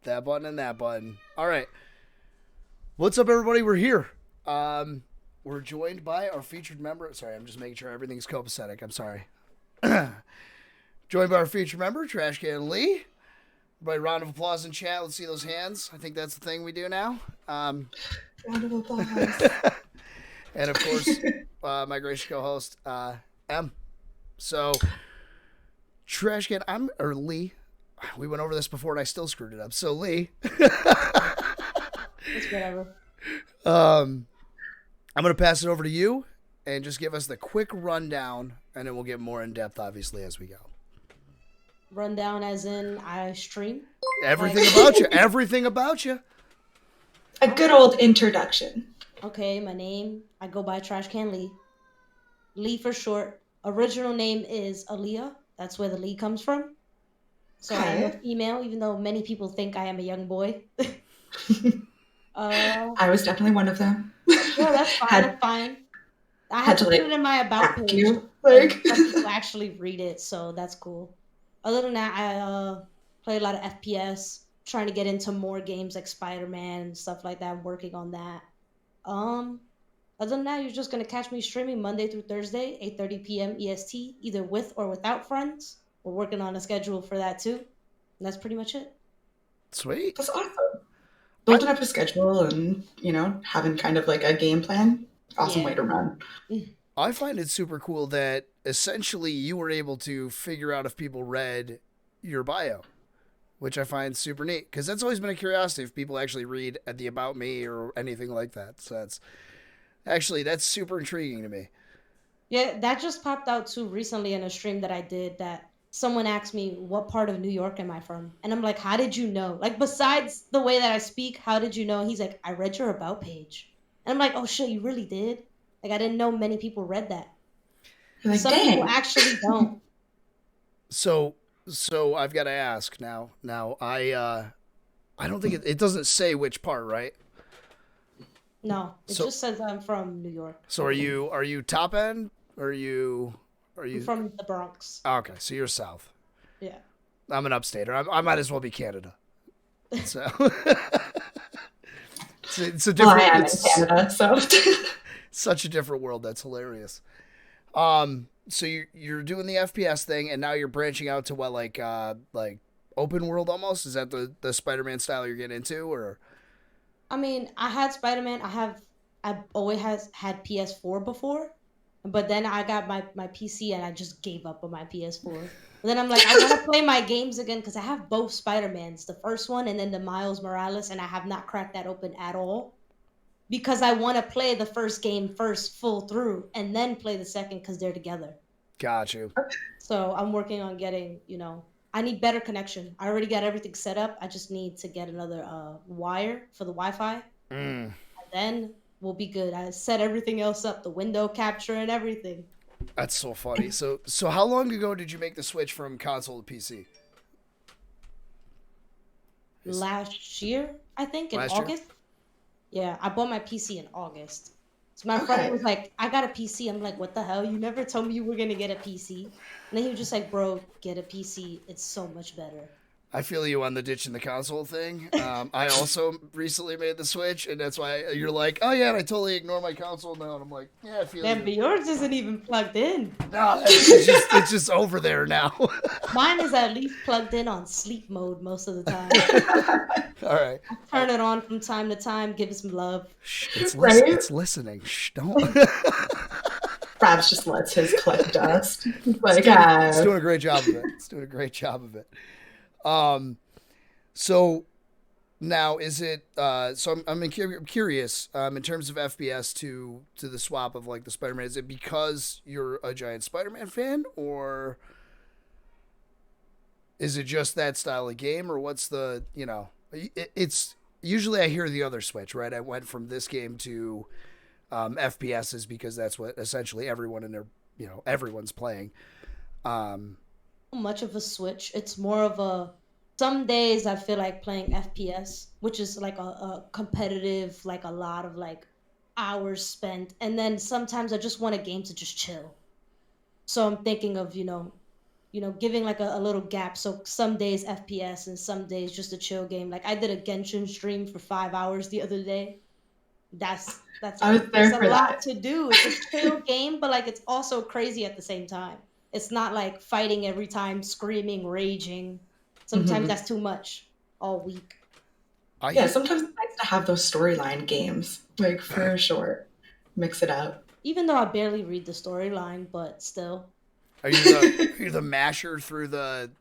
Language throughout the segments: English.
that button and that button. All right. What's up, everybody? We're here. We're joined by our featured member. Sorry, I'm just making sure everything's copacetic. I'm sorry. Joined by our featured member, TrashCanLee. Everybody, round of applause in chat. Let's see those hands. I think that's the thing we do now. Round of applause. And, of course, my gracious co-host, M. So, TrashCan, or Lee. We went over this before and I still screwed it up. So, Lee. It's whatever. I'm going to pass it over to you and just give us the quick rundown, and then we'll get more in depth, obviously, as we go. Rundown as in I stream? Everything about you. Everything about you. A good old introduction. Okay, my name, I go by TrashCanLee. Lee for short. Original name is Aaliyah. That's where the Lee comes from. So I am a female, even though many people think I am a young boy. I was definitely one of them. Yeah, that's fine. That's fine. I had to put it in my about page. Like, some people actually read it, so that's cool. Other than that, I play a lot of FPS, trying to get into more games like Spider-Man and stuff like that. I'm working on that. Other than that, you're just gonna catch me streaming Monday through Thursday, 8:30 p.m. EST, either with or without friends. We're working on a schedule for that too. And that's pretty much it. Sweet. that's awesome. Building up a schedule and, having kind of like a game plan. Awesome way to run. I find it super cool that essentially you were able to figure out if people read your bio, which I find super neat because that's always been a curiosity if people actually read at the About Me or anything like that. So that's super intriguing to me. Yeah, that just popped out too recently in a stream that I did that someone asked me, what part of New York am I from? And I'm like, how did you know? Like, besides the way that I speak, how did you know? He's like, I read your About page. And I'm like, oh shit, you really did? Like, I didn't know many people read that. Like, some people actually don't. So I've got to ask now. I don't think it doesn't say which part, right? No, it just says I'm from New York. So are you top end? Or are you I'm from the Bronx. Okay, so you're south. Yeah. I'm an upstater. I might as well be Canada. So it's a different. Well, I am in Canada, so such a different world. That's hilarious. So you're doing the FPS thing, and now you're branching out to what, like open world almost? Is that the Spider-Man style you're getting into, or? I mean, I had Spider-Man. I've always had PS4 before, but then I got my PC and I just gave up on my PS4. And then I'm like, I want to play my games again because I have both Spider-Mans, the first one and then the Miles Morales, and I have not cracked that open at all because I want to play the first game first full through and then play the second because they're together. Got you. So I'm working on getting, I need better connection. I already got everything set up. I just need to get another wire for the Wi-Fi. And then we'll be good. I set everything else up, the window capture and everything. That's so funny. So how long ago did you make the switch from console to PC? Last year, I think, in August. Yeah, I bought my PC in August. So my friend was like, I got a PC. I'm like, what the hell? You never told me you were going to get a PC. And then he was just like, bro, get a PC. It's so much better. I feel you on the ditching the console thing. I also recently made the switch, and that's why you're like, oh yeah, and I totally ignore my console now. And I'm like, yeah, I feel you. But yours isn't even plugged in. No, it's just over there now. Mine is at least plugged in on sleep mode most of the time. All right. I turn it on from time to time, give it some love. Shh, it's listening. Shh, don't. Rabs just lets his collect dust. Like, it's doing a great job of it. So now is it, so I'm curious, in terms of FPS to the swap of like the Spider-Man, is it because you're a giant Spider-Man fan, or is it just that style of game, or what's the, it's usually I hear the other switch, right? I went from this game to, FPSs because that's what essentially everyone in their, everyone's playing. Much of a switch. It's more of a, some days I feel like playing FPS, which is like a competitive, like a lot of like hours spent. And then sometimes I just want a game to just chill. So I'm thinking of, giving like a little gap. So some days FPS and some days just a chill game. Like I did a Genshin stream for 5 hours the other day. That's I was it's there a for lot that. to do. It's a chill game, but like it's also crazy at the same time. It's not like fighting every time, screaming, raging. Sometimes Hmm. that's too much all week. I Yeah, hear. sometimes it's nice to have those storyline games, like for sure. Mix it up. Even though I barely read the storyline, but still. Are you the masher through the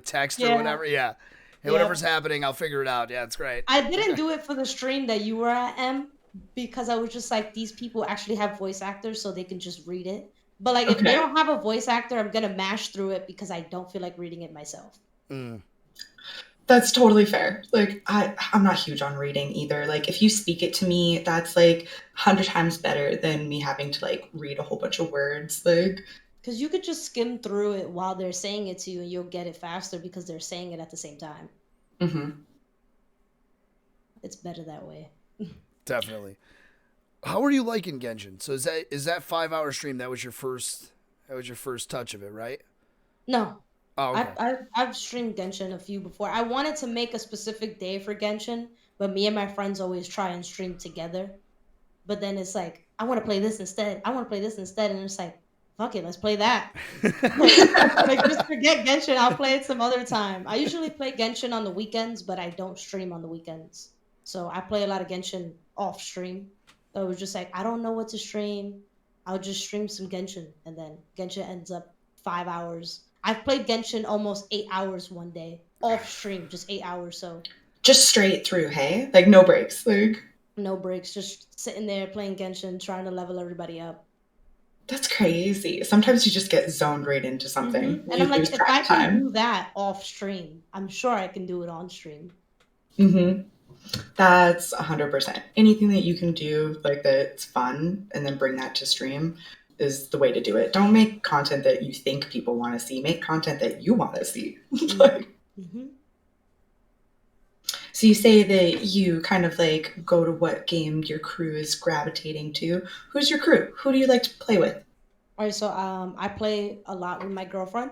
text or Yeah, whatever? Yeah. Hey, yeah. whatever's happening, I'll figure it out. Yeah, it's great. I didn't do it for the stream that you were at, M, because I was just like, these people actually have voice actors, so they can just read it. But like, if they Okay. don't have a voice actor, I'm gonna mash through it because I don't feel like reading it myself. Mm. That's totally fair. Like I'm not huge on reading either. Like if you speak it to me, that's like 100 times better than me having to like read a whole bunch of words. Like, Because you could just skim through it while they're saying it to you, and you'll get it faster because they're saying it at the same time. hmm. It's better that way. Definitely. How are you liking Genshin? So is that 5 hour stream? That was your first touch of it, right? No, Oh, okay. I've streamed Genshin a few before. I wanted to make a specific day for Genshin, but me and my friends always try and stream together. But then it's like, I want to play this instead. I want to play this instead, and it's like, fuck it, let's play that. Like just forget Genshin. I'll play it some other time. I usually play Genshin on the weekends, but I don't stream on the weekends. So I play a lot of Genshin off stream. So it was just like I don't know what to stream. I'll just stream some Genshin, and then Genshin ends up 5 hours. I've played Genshin almost 8 hours one day off stream, just 8 hours. So Just straight through, hey? Like no breaks. Like no breaks, just sitting there playing Genshin, trying to level everybody up. that's crazy. Sometimes you just get zoned right into something. And I'm You lose like, if track I of can time. do that off stream, I'm sure I can do it on stream. Hmm. That's 100%. Anything that you can do like that's fun and then bring that to stream is the way to do it. Don't make content that you think people want to see. Make content that you want to see. Like, Mm-hmm. so you say that you kind of like go to what game your crew is gravitating to. Who's your crew? Who do you like to play with? All right, so I play a lot with my girlfriend,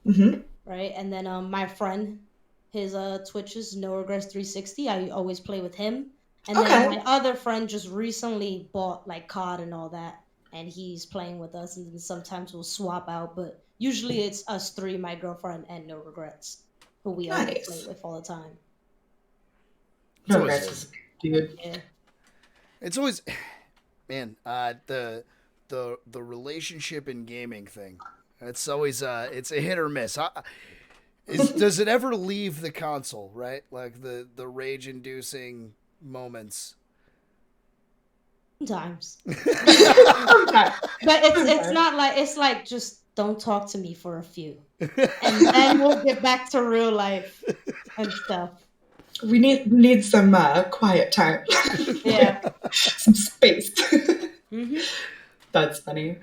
Hmm. right? And then my friend, his Twitch is No Regrets 360. I always play with him. And then Okay. my other friend just recently bought like COD and all that, and he's playing with us. And then sometimes we'll swap out, but usually it's us three, my girlfriend and No Regrets, who we always play Nice. with all the time. It's No always regrets good. is dude. Yeah. It's always, man. The relationship in gaming thing. It's always it's a hit or miss. Does it ever leave the console? Right, like the rage inducing moments. Sometimes. Sometimes. But it's Sometimes. not like it's like just don't talk to me for a few, and then we'll get back to real life and stuff. We need some quiet time. Yeah. Some space. Hmm. That's funny.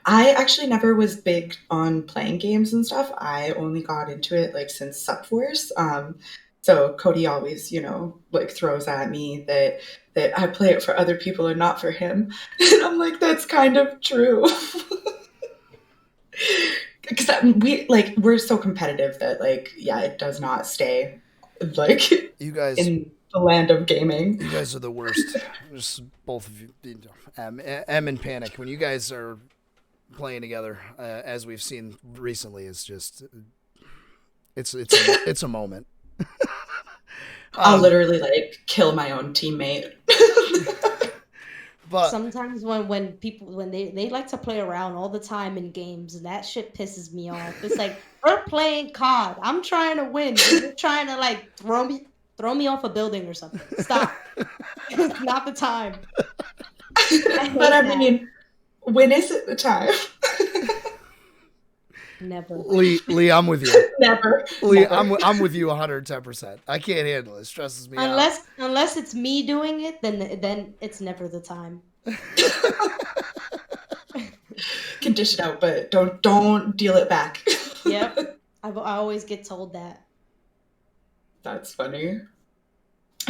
I actually never was big on playing games and stuff. I only got into it like since SupForce. So Cody always, like throws at me that I play it for other people and not for him. And I'm like, that's kind of true. Because we're so competitive that like yeah, it does not stay like You guys, in the land of gaming. you guys are the worst. Just both of you. M and Panic. When you guys are playing together, as we've seen recently, it's just it's a moment. I'll literally like kill my own teammate. But Sometimes when people when they like to play around all the time in games, and that shit pisses me off. It's like we're playing COD. I'm trying to win. And you're trying to like throw me off a building or something. Stop. It's not the time. I hate But I that. mean, when is it the time? Never. Lee, I'm with you. Never. Lee, Never. I'm with you 110%. I can't handle it. It stresses me out. Unless it's me doing it, then it's never the time. Can dish it out, but don't deal it back. Yep. I always get told that. That's funny.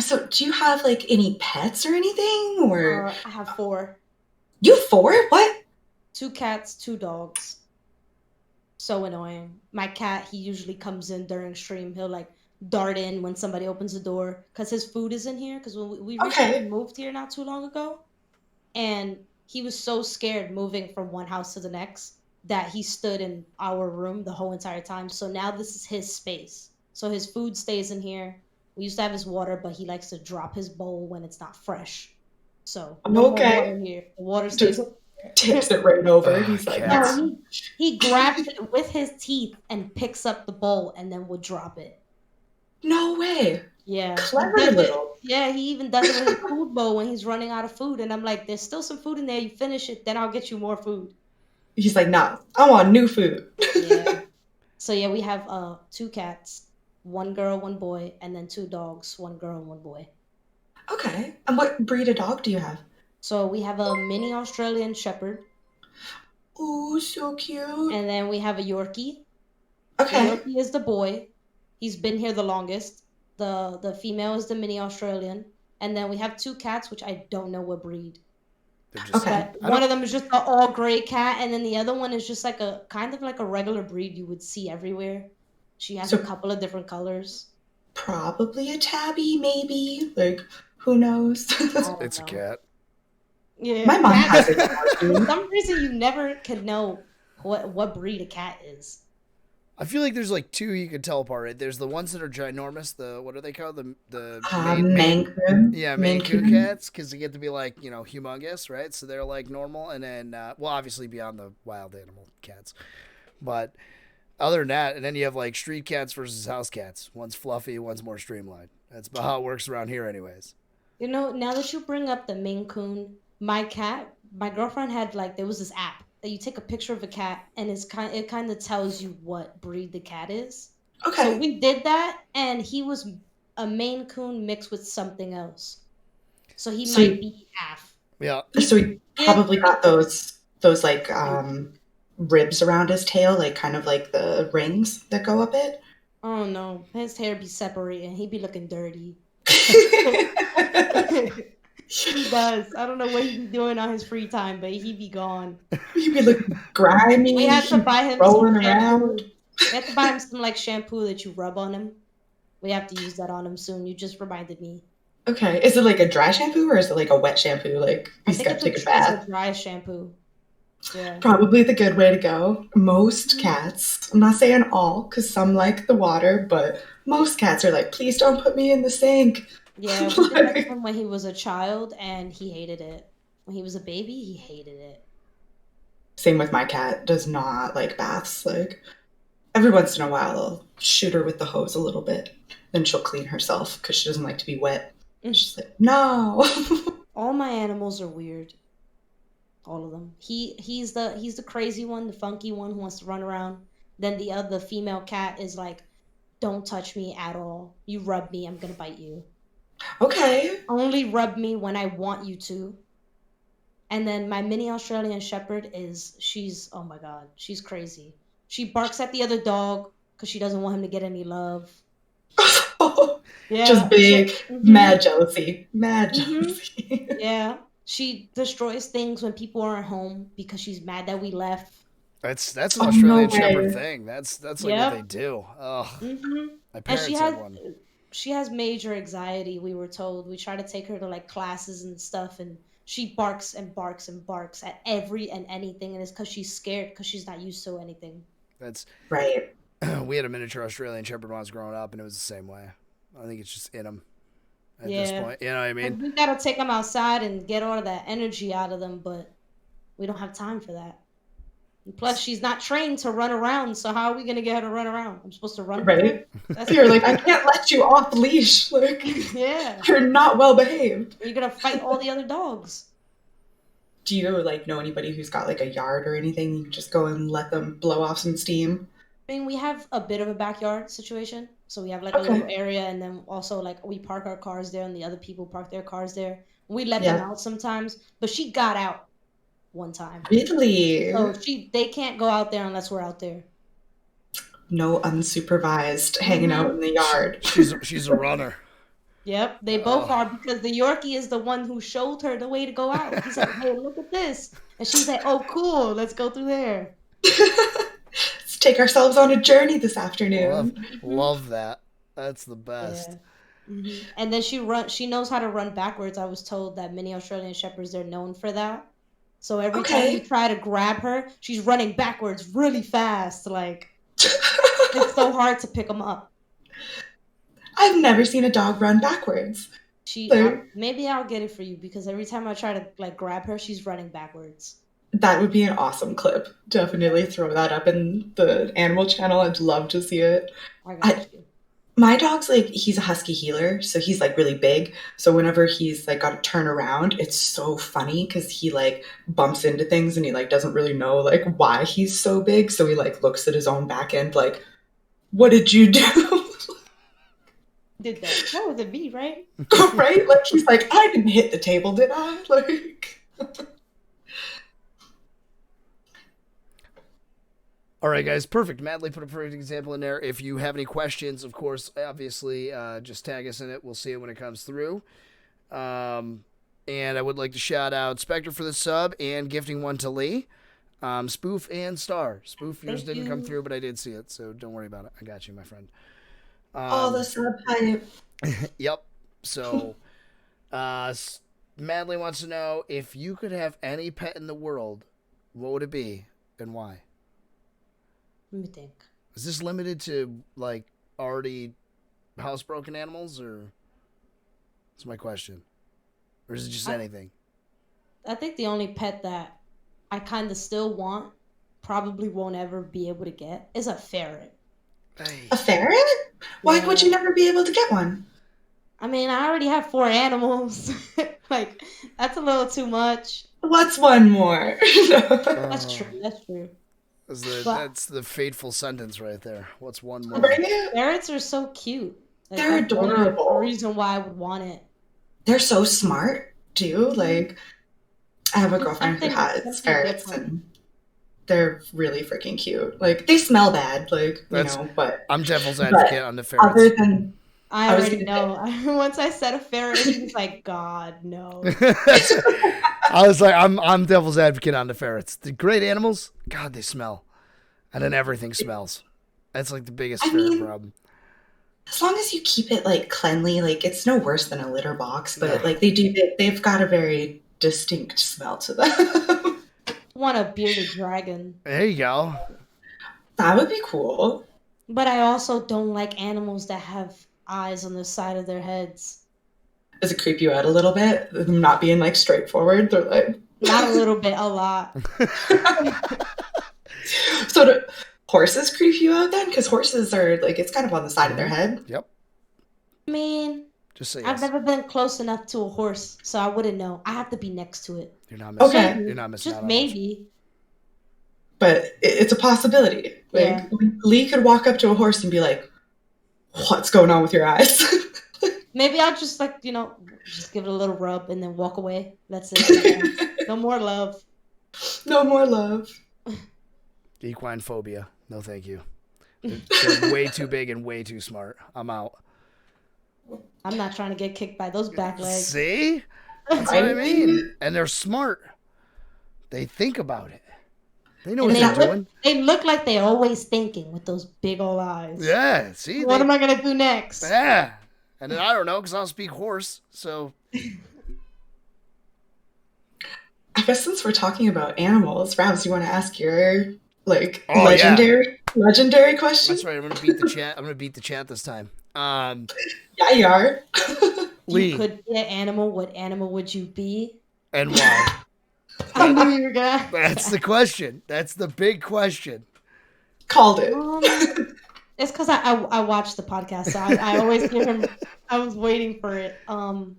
So, do you have like any pets or anything, or I have 4. you 4? What? 2 cats, 2 dogs. So annoying. My cat, he usually comes in during stream. He'll like dart in when somebody opens the door because his food is in here. Because we recently Okay. moved here not too long ago, and he was so scared moving from one house to the next that he stood in our room the whole entire time. So now this is his space. So his food stays in here. We used to have his water, but he likes to drop his bowl when it's not fresh. So no more Okay. water here. The water stays Just over there. tips it right over. He's like, Cats. No, he grabs it with his teeth and picks up the bowl and then would drop it. no way. Yeah. Clever little. Yeah, he even does it with his food bowl when he's running out of food. And I'm like, there's still some food in there. You finish it, then I'll get you more food. He's like, nah, I want new food. Yeah. So yeah, we have 2 cats, 1 girl, 1 boy, and then 2 dogs, 1 girl and 1 boy. Okay. And what breed of dog do you have? So we have a mini Australian Shepherd, Ooh, so cute. and then we have a Yorkie. Okay. The Yorkie is the boy. He's been here the longest. The female is the mini Australian, and then we have 2 cats, which I don't know what breed. They're just Okay. But one of them is just an all gray cat, and then the other one is just like a kind of like a regular breed you would see everywhere. She has a couple of different colors. Probably a tabby, maybe. Like, who knows? It's a cat. Yeah. My mom cats- has a For dog. some reason, you never can know what breed a cat is. I feel like there's like 2 you can tell apart. Right? There's the ones that are ginormous. The what are they called? The Maine Coon. Yeah, Maine Maine Coon Coon. cats, because they get to be like, humongous, right? So they're like normal, and then, well, obviously beyond the wild animal cats. But other than that, and then you have like street cats versus house cats. One's fluffy, one's more streamlined. That's about how it works around here, anyways. Now that you bring up the Maine Coon, my girlfriend had there was this app that you take a picture of a cat and it kind of tells you what breed the cat is. Okay. So we did that, and he was a Maine Coon mixed with something else. So he might be half. Yeah. So he probably got those like ribs around his tail, like kind of like the rings that go up it. Oh no, his hair be separating. He be looking dirty. He does. I don't know what he be doing on his free time, but he be gone. He'd be looking grimy. We had to buy him rolling some shampoo. around. We have to buy him some shampoo that you rub on him. We have to use that on him soon. You just reminded me. Okay. Is it like a dry shampoo or is it like a wet shampoo? Like he's got to take a bath. It's a dry shampoo. Yeah. Probably the good way to go. Most cats, I'm not saying all, because some like the water, but most cats are like, please don't put me in the sink. Yeah, we did that to him when he was a child, and he hated it. When he was a baby, he hated it. Same with my cat. Does not like baths. Like every once in a while, I'll shoot her with the hose a little bit. Then she'll clean herself because she doesn't like to be wet. She's like, no. All my animals are weird. All of them. He's the crazy one, the funky one who wants to run around. Then the other female cat is like, don't touch me at all. You rub me, I'm gonna bite you. Okay. Only rub me when I want you to. And then my mini Australian Shepherd she's oh my god, she's crazy. She barks at the other dog because she doesn't want him to get any love. Yeah. Just big, mad jealousy. Mad jealousy. Yeah. She destroys things when people aren't home because she's mad that we left. That's an Australian no Shepherd way. thing. That's like what they do. Oh, my parents had one. She has major anxiety, we were told. We try to take her to classes and stuff, and she barks and barks and barks at every and anything, and it's because she's scared because she's not used to anything. That's right. We had a miniature Australian Shepherd when I was growing up, and it was the same way. I think it's just in them at this point. You know what I mean? And we gotta take them outside and get all of that energy out of them, but we don't have time for that. And plus, she's not trained to run around, so how are we gonna get her to run around? I'm supposed to run. Right. You're like, I can't let you off leash. Like, yeah. You're not well behaved. You're gonna fight all the other dogs. Do you know anybody who's got a yard or anything? You can just go and let them blow off some steam. I mean, we have a bit of a backyard situation. So we have a little area, and then also we park our cars there and the other people park their cars there. We let them out sometimes, but she got out one time. Really? So they can't go out there unless we're out there. No unsupervised hanging out in the yard. She's a runner. Yep, they both are, because the Yorkie is the one who showed her the way to go out. He's like, hey, look at this. And she's like, oh, cool, let's go through there. let's take ourselves on a journey this afternoon. Love that. That's the best. Yeah. And then she knows how to run backwards. I was told that many Australian Shepherds, they're known for that. So every time you try to grab her, she's running backwards really fast. Like, it's so hard to pick them up. I've never seen a dog run backwards. Maybe I'll get it for you, because every time I try to like grab her, she's running backwards. That would be an awesome clip. Definitely throw that up in the animal channel. I'd love to see it. I got you. My dog's like, he's a husky healer, so he's like really big. So whenever he's like got to turn around, it's so funny because he like bumps into things and he like doesn't really know like why he's so big. So he like looks at his own back end like, what did you do? Did that was it me, right? Right? Like he's like, I didn't hit the table, did I? Like All right, guys, perfect. Madly put a perfect example in there. If you have any questions, of course, obviously, just tag us in it. We'll see it when it comes through. And I would like to shout out Spectre for the sub and gifting one to Lee. Spoof and Star. Spoof, yours didn't come through, but I did see it, so don't worry about it. I got you, my friend. all the sub hype. Yep. So, Madly wants to know, if you could have any pet in the world, what would it be and why? Let me think. Is this limited to like already housebroken animals, or that's my question? Or is it just anything? I think the only pet that I kind of still want, probably won't ever be able to get, is a ferret. Hey. A ferret? Why would you never be able to get one? I mean, I already have 4 animals. Like, that's a little too much. What's one more? That's true. That's true. That's the fateful sentence right there. What's one more? Ferrets are so cute. Like, They're adorable. The reason why I would want it. They're so smart too. Like, I have a girlfriend who has ferrets, and they're really freaking cute. Like, they smell bad, like, you know, but I'm devil's advocate on the ferrets. Other than I already know. Once I said a ferret, he was like, God, no. I was like, I'm devil's advocate on the ferrets. The great animals, God, they smell. And then everything smells. That's like the biggest ferret problem. As long as you keep it like cleanly, like it's no worse than a litter box, but like they've got a very distinct smell to them. Want a bearded dragon. There you go. That would be cool. But I also don't like animals that have eyes on the side of their heads. Does it creep you out a little bit? Them not being like straightforward? They're like not a little bit, a lot. So do horses creep you out then? Because horses are like, it's kind of on the side of their head. Yep. I mean, just say I've never been close enough to a horse, so I wouldn't know. I have to be next to it. You're not missing. Okay. You're not missing. Just maybe. But it's a possibility. Like Lee could walk up to a horse and be like, "What's going on with your eyes?" Maybe I'll just like, just give it a little rub and then walk away. That's it. No more love. No more love. Equine phobia. No, thank you. They're way too big and way too smart. I'm out. I'm not trying to get kicked by those back legs. See? That's what I mean. And they're smart. They think about it. They know what they're doing. They look like they're always thinking with those big old eyes. Yeah. See? What am I going to do next? Yeah. And then I don't know, because I'll speak horse. So... I guess since we're talking about animals, Rabs, you want to ask your legendary question? That's right. I'm gonna beat the chat. I'm gonna beat the chat this time. Yeah, you are. You could be an animal. What animal would you be? And why? I knew you were gonna. That's the question. That's the big question. Called it. It's because I watched the podcast, so I always give him. I was waiting for it. No.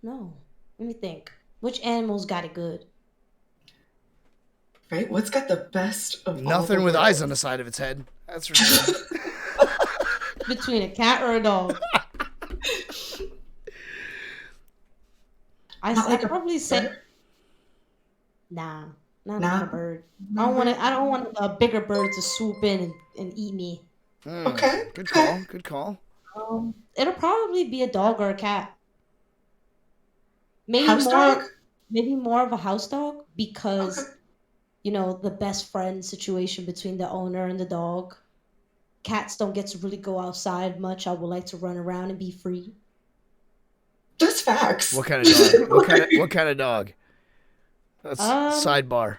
Let me think. Which animal's got it good? Right? What's got the best of nothing with eyes on the side of its head. That's for sure. Between a cat or a dog. I'd probably say nah, not a bird. I don't want a bigger bird to swoop in and eat me. Okay. Good call. Good call. It'll probably be a dog or a cat. Maybe house dog? Maybe more of a house dog because the best friend situation between the owner and the dog. Cats don't get to really go outside much. I would like to run around and be free. Just facts. What kind of dog? What kind of dog? That's sidebar.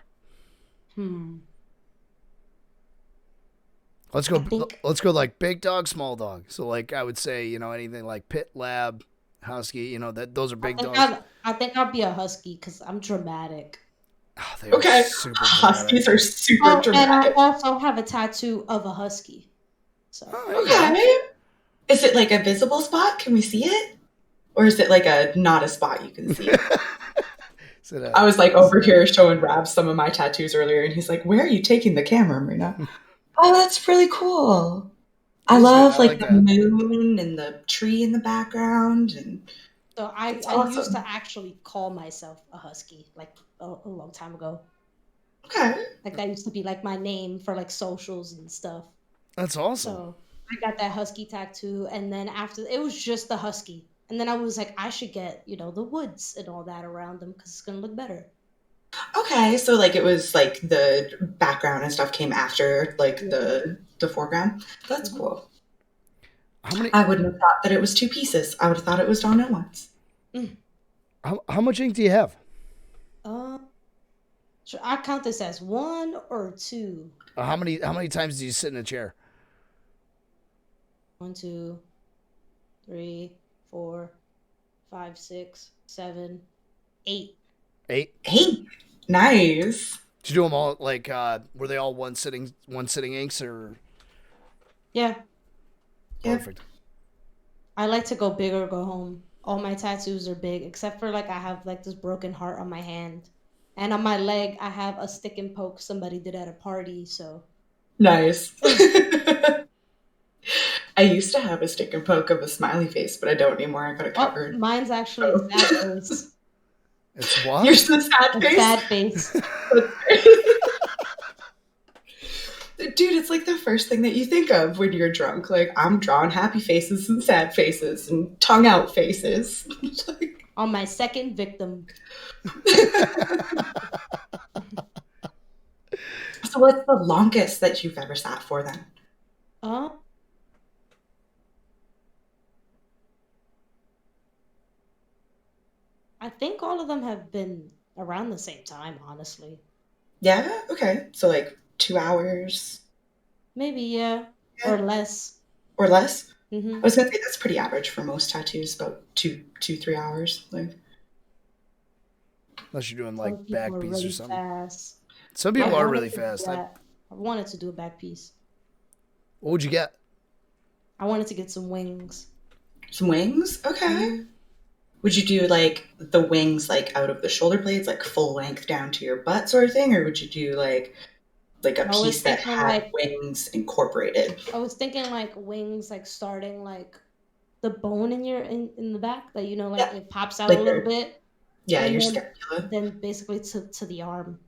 Let's go like big dog, small dog. So like I would say, anything like pit, lab, husky, those are big dogs. I think I'll be a husky because I'm dramatic. Oh, okay. Huskies are super dramatic. And I also have a tattoo of a husky. So okay. Is it like a visible spot? Can we see it? Or is it like not a spot you can see? I was like over here showing Rab some of my tattoos earlier, and he's like, "Where are you taking the camera, Mairneena?" Oh, that's really cool. I love like the moon and the tree in the background, and so I used to actually call myself a husky like a long time ago. Okay. Like that used to be like my name for like socials and stuff. That's awesome. So I got that husky tattoo, and then after it was just the husky. And then I was like, I should get, the woods and all that around them because it's going to look better. Okay, so like it was like the background and stuff came after like the foreground. That's cool. I wouldn't have thought that it was two pieces. I would have thought it was done at once. How much ink do you have? Should I count this as 1 or 2? How many times do you sit in a chair? 1, 2, 3, 4, 5, 6, 7, 8. 8? Nice. Did you do them all like were they all one sitting inks or? Yeah. Perfect. I like to go big or go home. All my tattoos are big except for like I have like this broken heart on my hand. And on my leg I have a stick and poke somebody did at a party, so. Nice. I used to have a stick and poke of a smiley face, but I don't anymore. I got it covered. Mine's actually a sad face. It's what? You're the sad face? A sad face. Dude, it's like the first thing that you think of when you're drunk. Like, I'm drawing happy faces and sad faces and tongue out faces. On my second victim. So what's the longest that you've ever sat for then? I think all of them have been around the same time, honestly. Yeah? Okay. So like 2 hours? Maybe, yeah. Or less. Or less? Mm-hmm. I was going to say that's pretty average for most tattoos, about 3 hours. Like, unless you're doing like back piece really or something. Fast. Some people are really fast. I wanted to do a back piece. What would you get? I wanted to get some wings. Some wings? Okay. Mm-hmm. Would you do like the wings like out of the shoulder blades, like full length down to your butt sort of thing? Or would you do like a piece that had wings incorporated? I was thinking like wings like starting like the bone in the back that it pops out like a little bit. Yeah, your scapula. Then basically to the arm.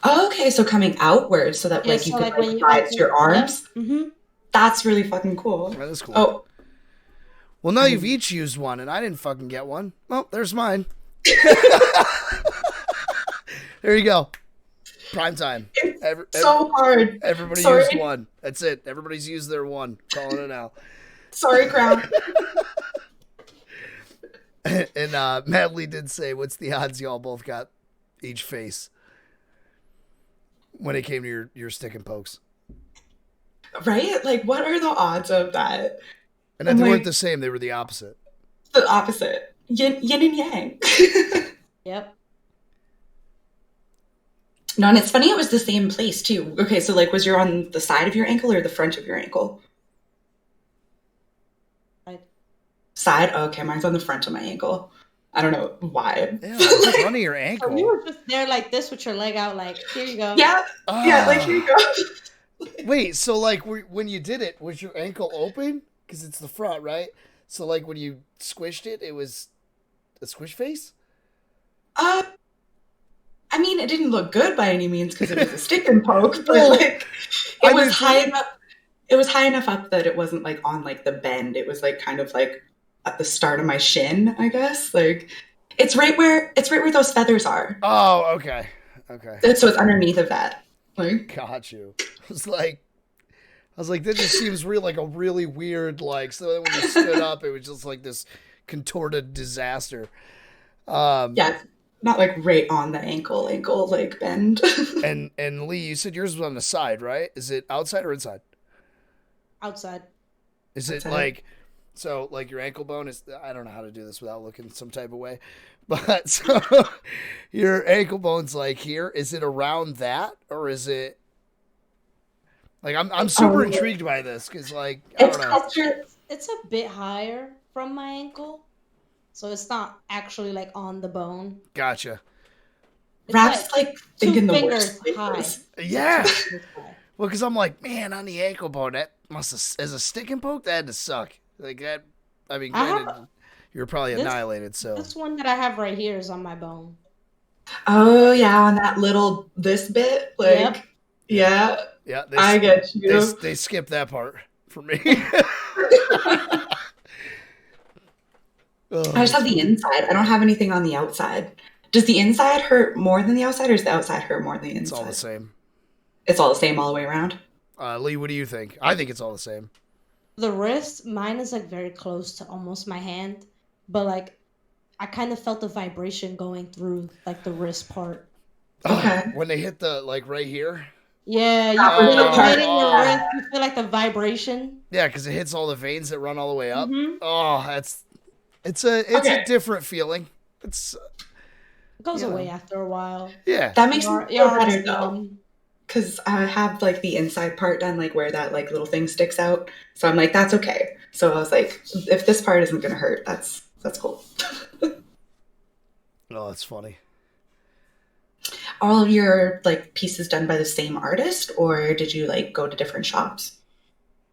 Oh, okay, so coming outwards so that you can like rise your arms. Yeah. Mm-hmm. That's really fucking cool. That is cool. Oh. Well, now you've each used one, and I didn't fucking get one. Well, there's mine. There you go. Prime time. It's so hard. Everybody used one. That's it. Everybody's used their one. Calling it out. Sorry, Crown. And Madeline did say, what's the odds y'all both got each face when it came to your stick and pokes? Right? Like, what are the odds of that? And they weren't the same. They were the opposite. The opposite. Yin and yang. Yep. No, and it's funny it was the same place, too. Okay, so, like, was you on the side of your ankle or the front of your ankle? Side? Oh, okay, mine's on the front of my ankle. I don't know why. Yeah, the front of your ankle. So you were just there like this with your leg out, like, here you go. Yeah, yeah, like, here you go. Wait, so, like, when you did it, was your ankle open? Because it's the front, right? So, like, when you squished it, it was a squish face? I mean, it didn't look good by any means because it was a stick and poke, but, like, it was high enough. It was high enough up that it wasn't, like, on, like, the bend. It was, like, kind of, like, at the start of my shin, I guess. Like, it's right where those feathers are. Oh, okay. Okay. So it's underneath of that. Like, Got you. I was like, that just seems like a really weird, like, so then when you stood up, it was just like this contorted disaster. yeah, it's not like right on the ankle, like bend. And Lee, you said yours was on the side, right? Is it outside or inside? Outside. Is it Outside. like, so like your ankle bone is, I don't know how to do this without looking some type of way, but so your ankle bone's like here. Is it around that, or is it like, I'm super intrigued by this because, like, I don't know. It's a bit higher from my ankle, so it's not actually like on the bone. Gotcha. It's Rap's like two thinking the fingers worst high. things. Yeah. Two fingers high. Well, because I'm like, man, on the ankle bone, that must have, as a stick and poke, that had to suck. Like that, I mean, granted, you were probably annihilated, so. This one that I have right here is on my bone. Oh yeah, on that little this bit, like Yep. yeah. Yeah, I get you. They skipped that part for me. I just have the inside. I don't have anything on the outside. Does the inside hurt more than the outside, or does the outside hurt more than the inside? It's all the same. It's all the same all the way around? Lee, what do you think? I think it's all the same. The wrist, mine is like very close to almost my hand, but like I kind of felt the vibration going through like the wrist part. Okay. When they hit the, like, right here? Yeah, you That feel was it the right in part. your wrist. You feel like the vibration. Yeah, because it hits all the veins that run all the way up. Mm-hmm. Oh, it's a different feeling. It goes away after a while. Yeah. That makes me feel better though. numb. Because I have like the inside part done, like where that like little thing sticks out. So I'm like, that's okay. So I was like, if this part isn't gonna hurt, that's cool. Oh, that's funny. All of your like pieces done by the same artist, or did you like go to different shops?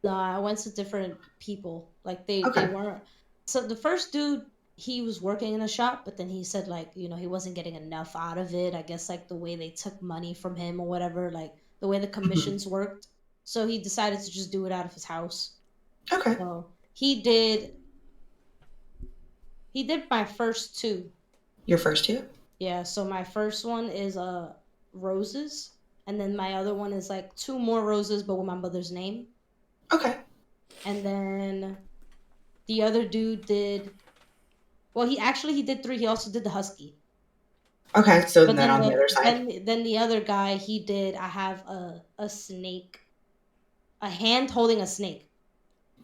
I went to different people. Like they Okay. weren't. So the first dude, he was working in a shop, but then he said like, you know, he wasn't getting enough out of it. I guess like the way they took money from him or whatever, like the way the commissions worked. So he decided to just do it out of his house. Okay. So he did my first two. Your first two? Yeah, so my first one is roses, and then my other one is like two more roses but with my mother's name. Okay. And then the other dude did, well, he did three. He also did the husky. Okay, so But then on the other side. then the other guy, I have a snake, a hand holding a snake.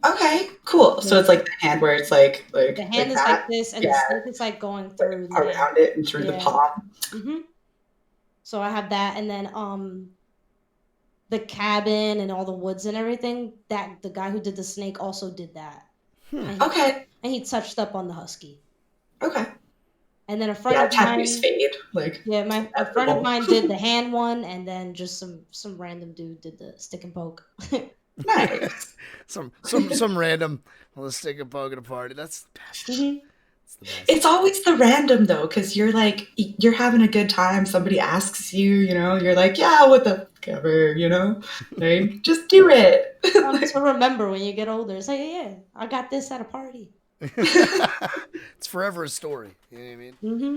Okay, cool. So it's like the hand where it's like The hand like is that, like this, and the snake is like going through the hand. around it and through the Yeah. palm. Mm-hmm. So I have that, and then the cabin and all the woods and everything. That the guy who did the snake also did that. Okay. And he touched up on the husky. Okay. And then a friend Yeah, of mine, tattoos fade. Like yeah, a friend of mine did the hand one, and then just some random dude did the stick and poke. nice. some random, let's stick and poke at a party. That's the best. Mm-hmm. That's the best. It's always the random though, because you're like you're having a good time. Somebody asks you, you know, you're like, yeah, what the fuck ever, you know, like just do it. To remember when you get older, it's like, yeah, I got this at a party. It's forever a story. You know what I mean? Mm-hmm.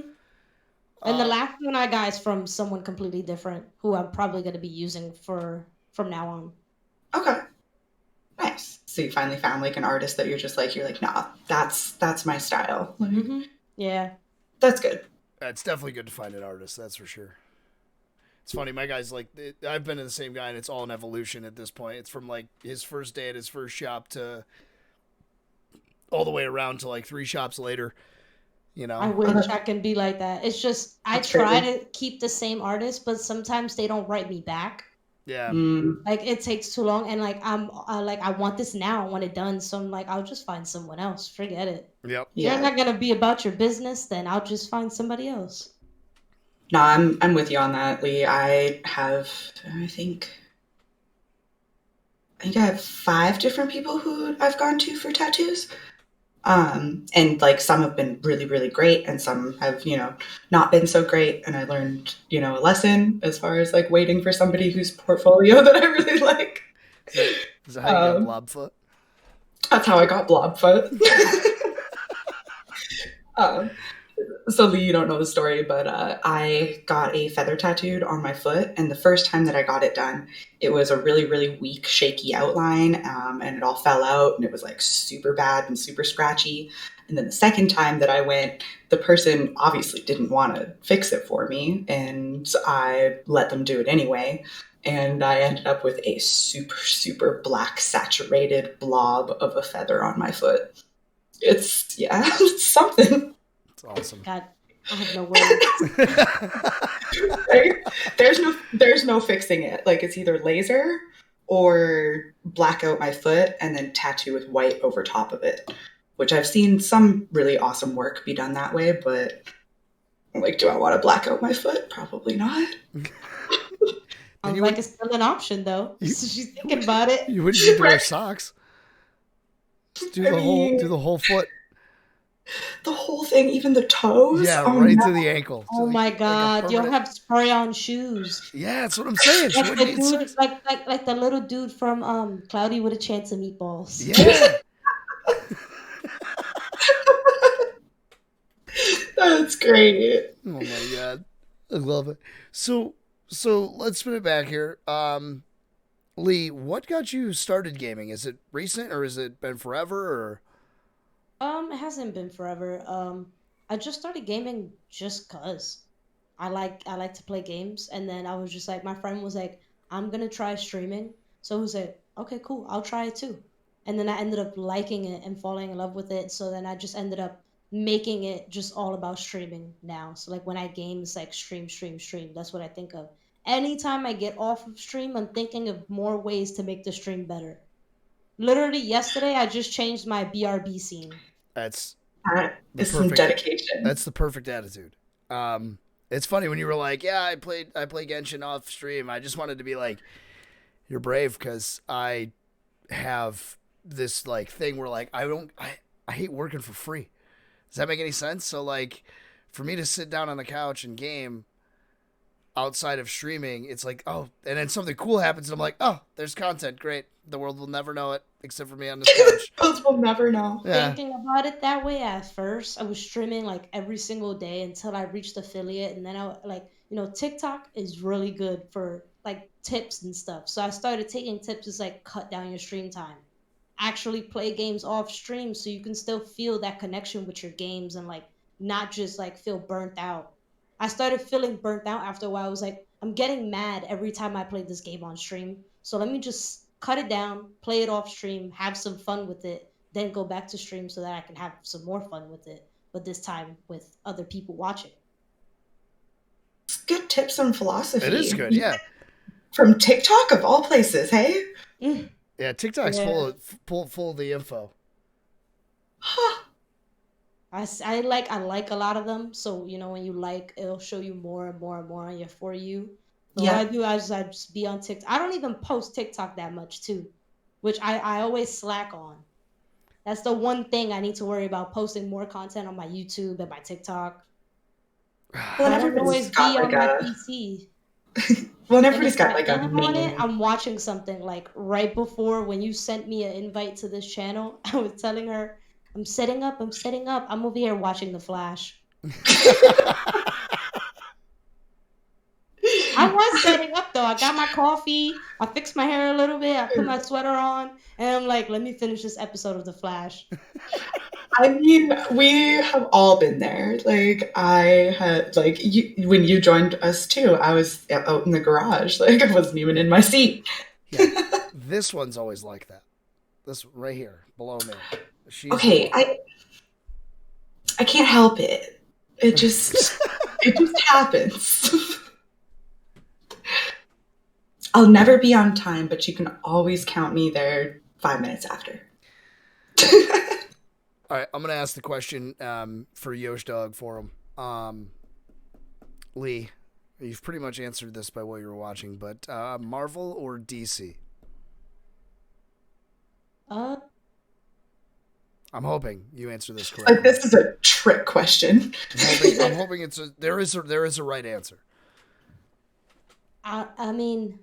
And the last one I got is from someone completely different, who I'm probably going to be using from now on. Okay. Nice. So you finally found like an artist that you're like, nah, that's my style. Like, Mm-hmm. Yeah. that's good. It's definitely good to find an artist, that's for sure. It's funny, my guy's like, I've been to the same guy, and it's all an evolution at this point. It's from like his first day at his first shop to all the way around to like 3 shops later. You know, I wish I can be like that. It's just I That's try crazy. to keep the same artist, but sometimes they don't write me back. yeah. Like it takes too long, and like I want this now. I want it done. So I'm like, I'll just find someone else. Forget it. Yep. Yeah. You're not gonna be about your business, then I'll just find somebody else. No, I'm with you on that, Lee. I think I have 5 different people who I've gone to for tattoos. And like some have been really, really great, and some have, you know, not been so great. And I learned, you know, a lesson as far as like waiting for somebody whose portfolio that I really like. Is that how you got Blobfoot? That's how I got Blobfoot. So Lee, you don't know the story, but I got a feather tattooed on my foot, and the first time that I got it done, it was a really, really weak, shaky outline, and it all fell out, and it was like super bad and super scratchy. And then the second time that I went, the person obviously didn't want to fix it for me, and I let them do it anyway. And I ended up with a super, super black, saturated blob of a feather on my foot. It's, yeah, it's something. It's awesome. God, I have no words. There's no fixing it. Like, it's either laser or black out my foot and then tattoo with white over top of it, which I've seen some really awesome work be done that way, but like, do I want to black out my foot? Probably not. Sounds like it's still an option, though. She's thinking about it. You wouldn't need to wear socks. Just do the whole foot. The whole thing, even the toes? Yeah, right to the ankle. Oh my God. You'll have spray-on shoes. Yeah, that's what I'm saying. Like the little dude from Cloudy with a Chance of Meatballs. Yeah. That's great. Oh my God. I love it. So let's spin it back here. Lee, what got you started gaming? Is it recent or has it been forever or? It hasn't been forever. I just started gaming just cause I like to play games, and then I was just like, my friend was like, I'm gonna try streaming. So I was like, okay, cool, I'll try it too. And then I ended up liking it and falling in love with it. So then I just ended up making it just all about streaming now. So like when I game, it's like stream. That's what I think of. Anytime I get off of stream, I'm thinking of more ways to make the stream better. Literally yesterday, I just changed my BRB scene. That's some dedication. That's the perfect attitude. It's funny when you were like, yeah, I play Genshin off stream. I just wanted to be like, you're brave, because I have this like thing where like I hate working for free. Does that make any sense? So like for me to sit down on the couch and game outside of streaming, it's like, oh, and then something cool happens and I'm like, oh, there's content. Great. The world will never know it except for me on this couch. World will never know. Yeah. Thinking about it that way at first, I was streaming like every single day until I reached affiliate, and then I like, TikTok is really good for like tips and stuff. So I started taking tips to like cut down your stream time. Actually play games off stream so you can still feel that connection with your games and like not just like feel burnt out. I started feeling burnt out after a while. I was like, I'm getting mad every time I play this game on stream. So let me just cut it down, play it off stream, have some fun with it, then go back to stream so that I can have some more fun with it, but this time with other people watching. It's good tips and philosophy. It is good, yeah. From TikTok of all places, hey? Yeah, TikTok's full of the info. Huh. I like a lot of them. So, when you like, it'll show you more and more and more on your For You. So what I do is I just be on TikTok. I don't even post TikTok that much too, which I always slack on. That's the one thing I need to worry about, posting more content on my YouTube and my TikTok. Well, I don't always be on my PC. Well, everybody's got like a on it, I'm watching something. Like right before when you sent me an invite to this channel, I was telling her, I'm setting up. I'm over here watching The Flash. I was setting up though. I got my coffee. I fixed my hair a little bit. I put my sweater on, and I'm like, let me finish this episode of The Flash. I mean, we have all been there. Like I had, like when you joined us too, I was out in the garage. Like I wasn't even in my seat. Yeah. This one's always like that. This right here below me. Okay, I can't help it. It just happens. I'll never be on time, but you can always count me there 5 minutes after. All right, I'm going to ask the question for Yosh Dog Forum. Lee, you've pretty much answered this by what you were watching, but Marvel or DC? I'm hoping you answer this correctly. Like this is a trick question. I'm hoping there is a right answer. I mean,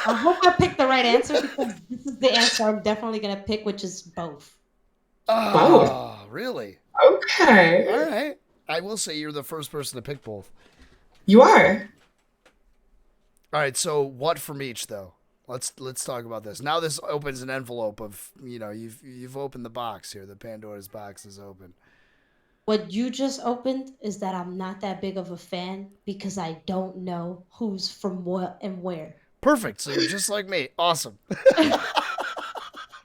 I hope I pick the right answer because this is the answer I'm definitely gonna pick, which is both. Oh, really? Okay. All right. I will say you're the first person to pick both. You are. All right, so what from each though? Let's talk about this. Now this opens an envelope of, you've opened the box here. The Pandora's box is open. What you just opened is that I'm not that big of a fan because I don't know who's from what and where. Perfect. So you're just like me. Awesome.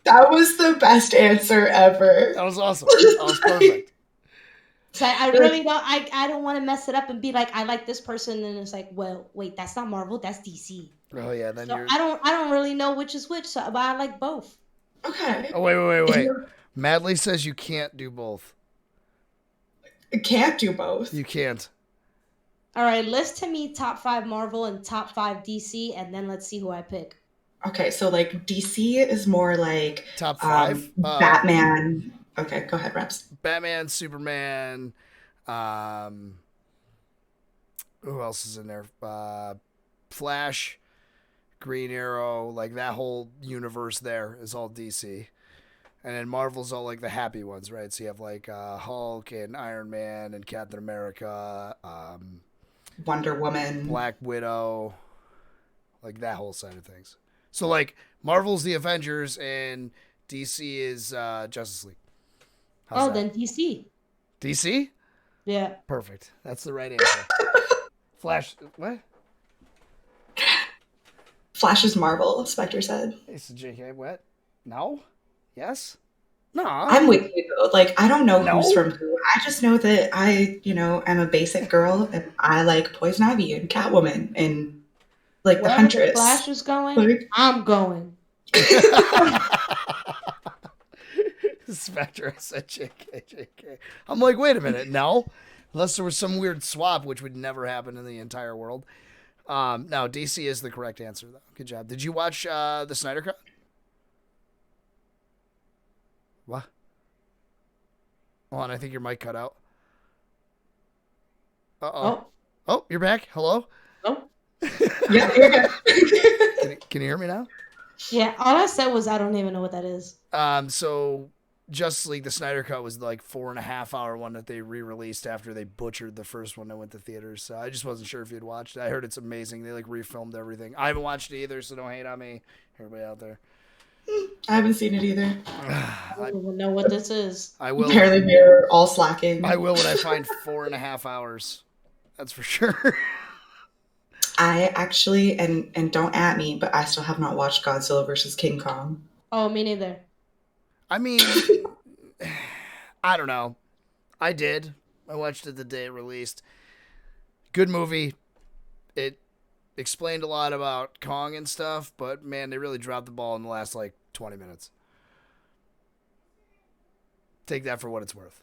That was the best answer ever. That was awesome. That was perfect. So I really don't. I don't want to mess it up and be like, I like this person, and it's like, well, wait, that's not Marvel, that's DC. Oh yeah, then So you're. I don't really know which is which. So, but I like both. Okay. Oh wait. Madly says you can't do both. Can't do both. You can't. All right, list to me top 5 Marvel and top 5 DC, and then let's see who I pick. Okay, so like DC is more like Top 5. Batman. Okay, go ahead, Reps. Batman, Superman. Who else is in there? Flash, Green Arrow, like that whole universe there is all DC. And then Marvel's all like the happy ones, right? So you have like Hulk and Iron Man and Captain America, Wonder Woman, Black Widow, like that whole side of things. So like Marvel's the Avengers and DC is Justice League. How's that? Then DC. DC? Yeah. Perfect. That's the right answer. Flash, what? Flash is Marvel, Spectre said. It's a JK, what? No? Yes? No. I'm with you though. Like, I don't know who's from who. I just know that I, am a basic girl and I like Poison Ivy and Catwoman and like Wherever the Huntress. the Flash is going, Like, I'm going. Spectre said JK. I'm like, wait a minute, no. Unless there was some weird swap, which would never happen in the entire world. No, DC is the correct answer, though. Good job. Did you watch the Snyder Cut? What? Hold on, I think your mic cut out. Uh-oh. Oh, you're back. Hello? Oh. Yeah, you're good. Can you hear me now? Yeah, all I said was I don't even know what that is. So Justice League, the Snyder Cut was like 4.5 hour one that they re-released after they butchered the first one that went to theaters. So I just wasn't sure if you'd watched it. I heard it's amazing. They like refilmed everything. I haven't watched it either, so don't hate on me, everybody out there. I haven't seen it either. I don't even know what this is. I will. Apparently they're all slacking. I will when I find 4.5 hours. That's for sure. I actually, and don't at me, but I still have not watched Godzilla versus King Kong. Oh, me neither. I mean, I don't know. I did. I watched it the day it released. Good movie. It explained a lot about Kong and stuff, but man, they really dropped the ball in the last like 20 minutes. Take that for what it's worth.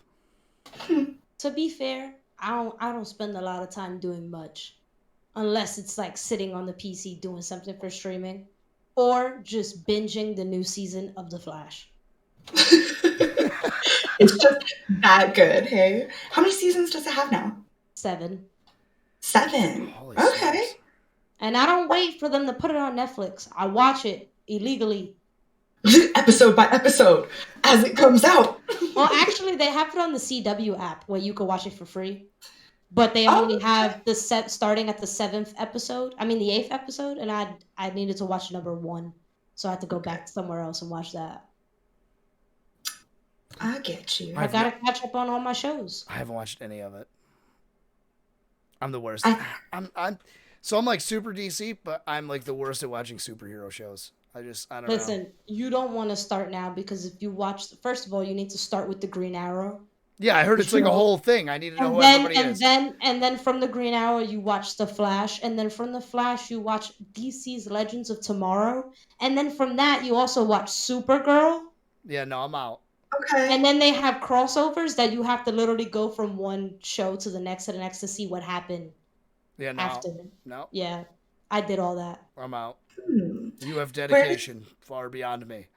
To be fair, I don't spend a lot of time doing much. Unless it's like sitting on the PC doing something for streaming. Or just binging the new season of The Flash. It's just that good, hey? How many seasons does it have now? 7. 7. Holy Okay. smokes. And I don't wait for them to put it on Netflix. I watch it illegally. Episode by episode as it comes out. Well, actually, they have it on the CW app where you can watch it for free. But they only have the set starting at the 7th episode. I mean, the 8th episode. And I needed to watch number 1. So I had to go back somewhere else and watch that. I get you. I gotta catch up on all my shows. I haven't watched any of it. I'm the worst. I'm like super DC, but I'm like the worst at watching superhero shows. I don't know. Listen, you don't want to start now because if you watch, first of all, you need to start with the Green Arrow. Yeah, I heard it's like a whole thing. I need to know who everybody is. And then from the Green Arrow, you watch The Flash. And then from The Flash, you watch DC's Legends of Tomorrow. And then from that, you also watch Supergirl. Yeah, no, I'm out. Okay. And then they have crossovers that you have to literally go from one show to the next to see what happened. Yeah, no. After. No. Yeah, I did all that. I'm out. You have dedication far beyond me.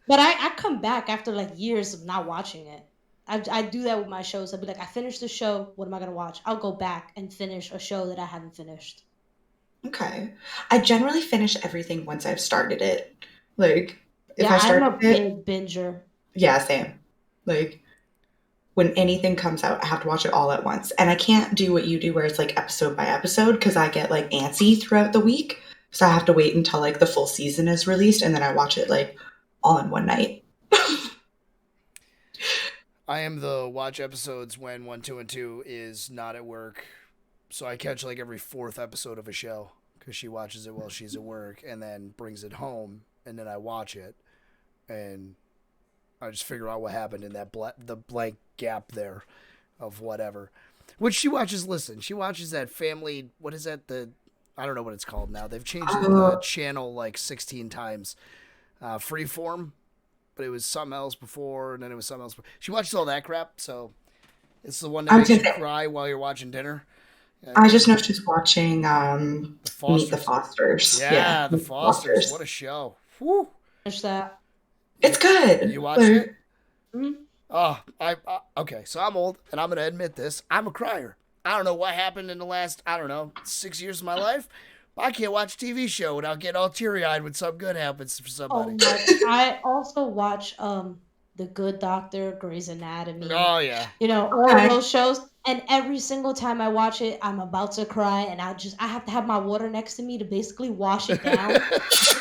But I come back after like years of not watching it. I do that with my shows. I'll be like, I finished the show. What am I going to watch? I'll go back and finish a show that I haven't finished. Okay. I generally finish everything once I've started it. Like, if Yeah, I started I'm a big binger. Yeah, same. Like, when anything comes out, I have to watch it all at once. And I can't do what you do where it's like episode by episode because I get like antsy throughout the week. So I have to wait until like the full season is released and then I watch it like all in one night. I am the watch episodes when 1, 2, and 2 is not at work. So I catch like every 4th episode of a show because she watches it while she's at work and then brings it home and then I watch it and I just figure out what happened in that the blank gap there of whatever. Which she watches, she watches that family, what is that? I don't know what it's called now. They've changed the channel like 16 times. Freeform, but it was something else before, and then it was something else. She watches all that crap, so it's the one that makes you cry while you're watching dinner. I just know she's watching Meet the Fosters. Yeah, the Fosters. What a show. Whew. Finish that. It's good. You watched it? Mm-hmm. Oh, okay, so I'm old, and I'm going to admit this. I'm a crier. I don't know what happened in the last, 6 years of my life. I can't watch a TV show without getting all teary-eyed when something good happens for somebody. I also watch The Good Doctor, Grey's Anatomy. Oh, yeah. All of those shows. And every single time I watch it, I'm about to cry, and I have to have my water next to me to basically wash it down.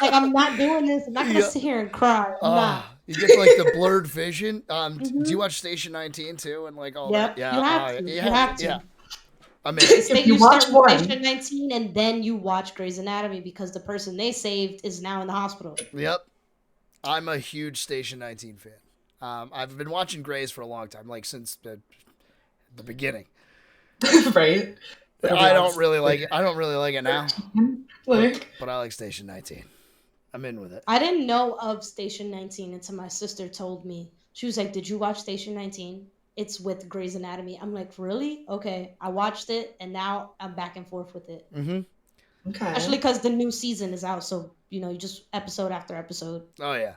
Like, I'm not doing this. I'm not going to sit here and cry. I'm not. You get like the blurred vision. Do you watch Station 19 too and like all that? Yeah, you have to. Yeah. I mean, if you watch Station 19 and then you watch Grey's Anatomy because the person they saved is now in the hospital. Yep. I'm a huge Station 19 fan. I've been watching Grey's for a long time, like since the beginning. Right. I don't really like it. I don't really like it now. But I like Station 19. I'm in with it. I didn't know of Station 19 until my sister told me. She was like, "Did you watch Station 19? It's with Grey's Anatomy." I'm like, "Really? Okay." I watched it, and now I'm back and forth with it. Mm-hmm. Okay. Especially because the new season is out, so you just episode after episode. Oh yeah.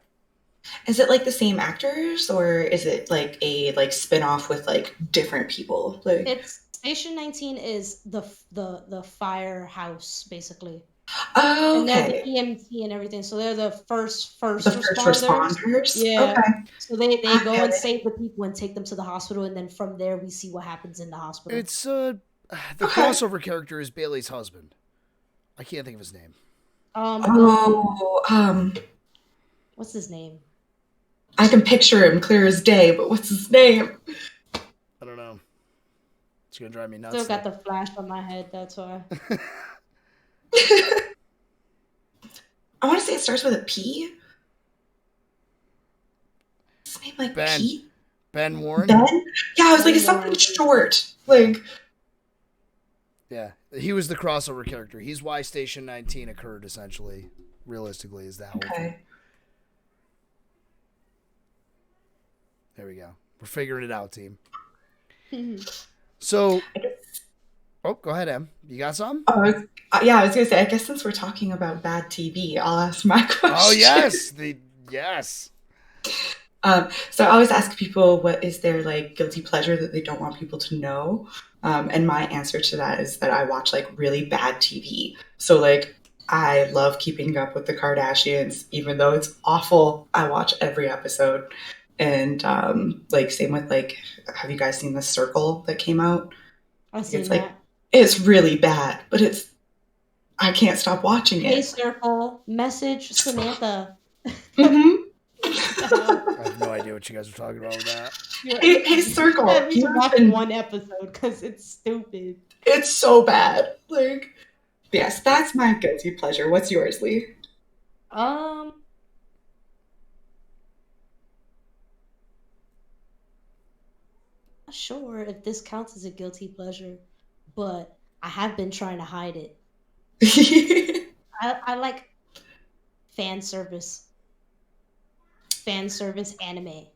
Is it like the same actors, or is it like a spin-off with like different people? Like it's Station 19 is the firehouse basically. Oh, okay. And they're the EMT and everything, so they're the first responders. Yeah. Okay. So they go and save the people and take them to the hospital, and then from there we see what happens in the hospital. It's the crossover character is Bailey's husband. I can't think of his name. What's his name? I can picture him clear as day, but what's his name? I don't know. It's gonna drive me nuts. Still got the flash on my head. That's why. I want to say it starts with a P. His name like Ben. P? Ben Warren? Ben? Yeah, I was like, it's something short. Like, yeah, he was the crossover character. He's why Station 19 occurred, essentially. Realistically, is that whole thing. There we go. We're figuring it out, team. So, go ahead, Em. You got some? I was going to say, I guess since we're talking about bad TV, I'll ask my question. Oh, yes. Yes. So I always ask people what is their like guilty pleasure that they don't want people to know. And my answer to that is that I watch like really bad TV. So like I love Keeping Up with the Kardashians, even though it's awful. I watch every episode. And like same with like, have you guys seen The Circle that came out? I've seen it's that. like it's really bad, but I can't stop watching it. Hey Circle, message Samantha. Mm-hmm. I have no idea what you guys are talking about with that. Hey Circle. You should watch one episode because it's stupid. It's so bad. Like, yes, that's my guilty pleasure. What's yours, Lee? Not sure if this counts as a guilty pleasure, but I have been trying to hide it. I like fan service anime.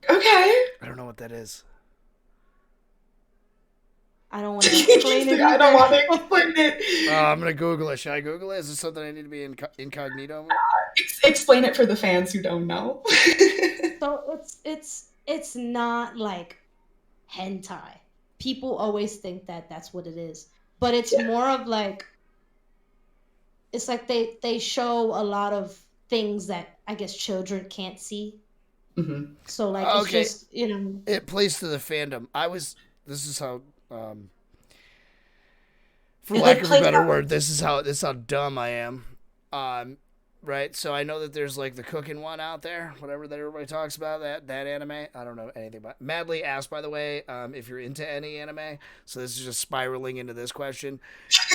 Okay. I don't know what that is. I don't want to explain it. I don't want to explain it. I'm going to Google it. Should I Google it? Is this something I need to be incognito? Explain it for the fans who don't know. So it's not like hentai. People always think that that's what it is. But it's more of like, it's like they show a lot of things that I guess children can't see. Mhm. So like it's Okay. just, you know, It plays to the fandom. This is how, for It lack like of a plays better out. word, this is how dumb I am. Right. So I know that there's like the cooking one out there, whatever that everybody talks about, that anime. I don't know anything about. Madly asked, by the way, if you're into any anime. So this is just spiraling into this question.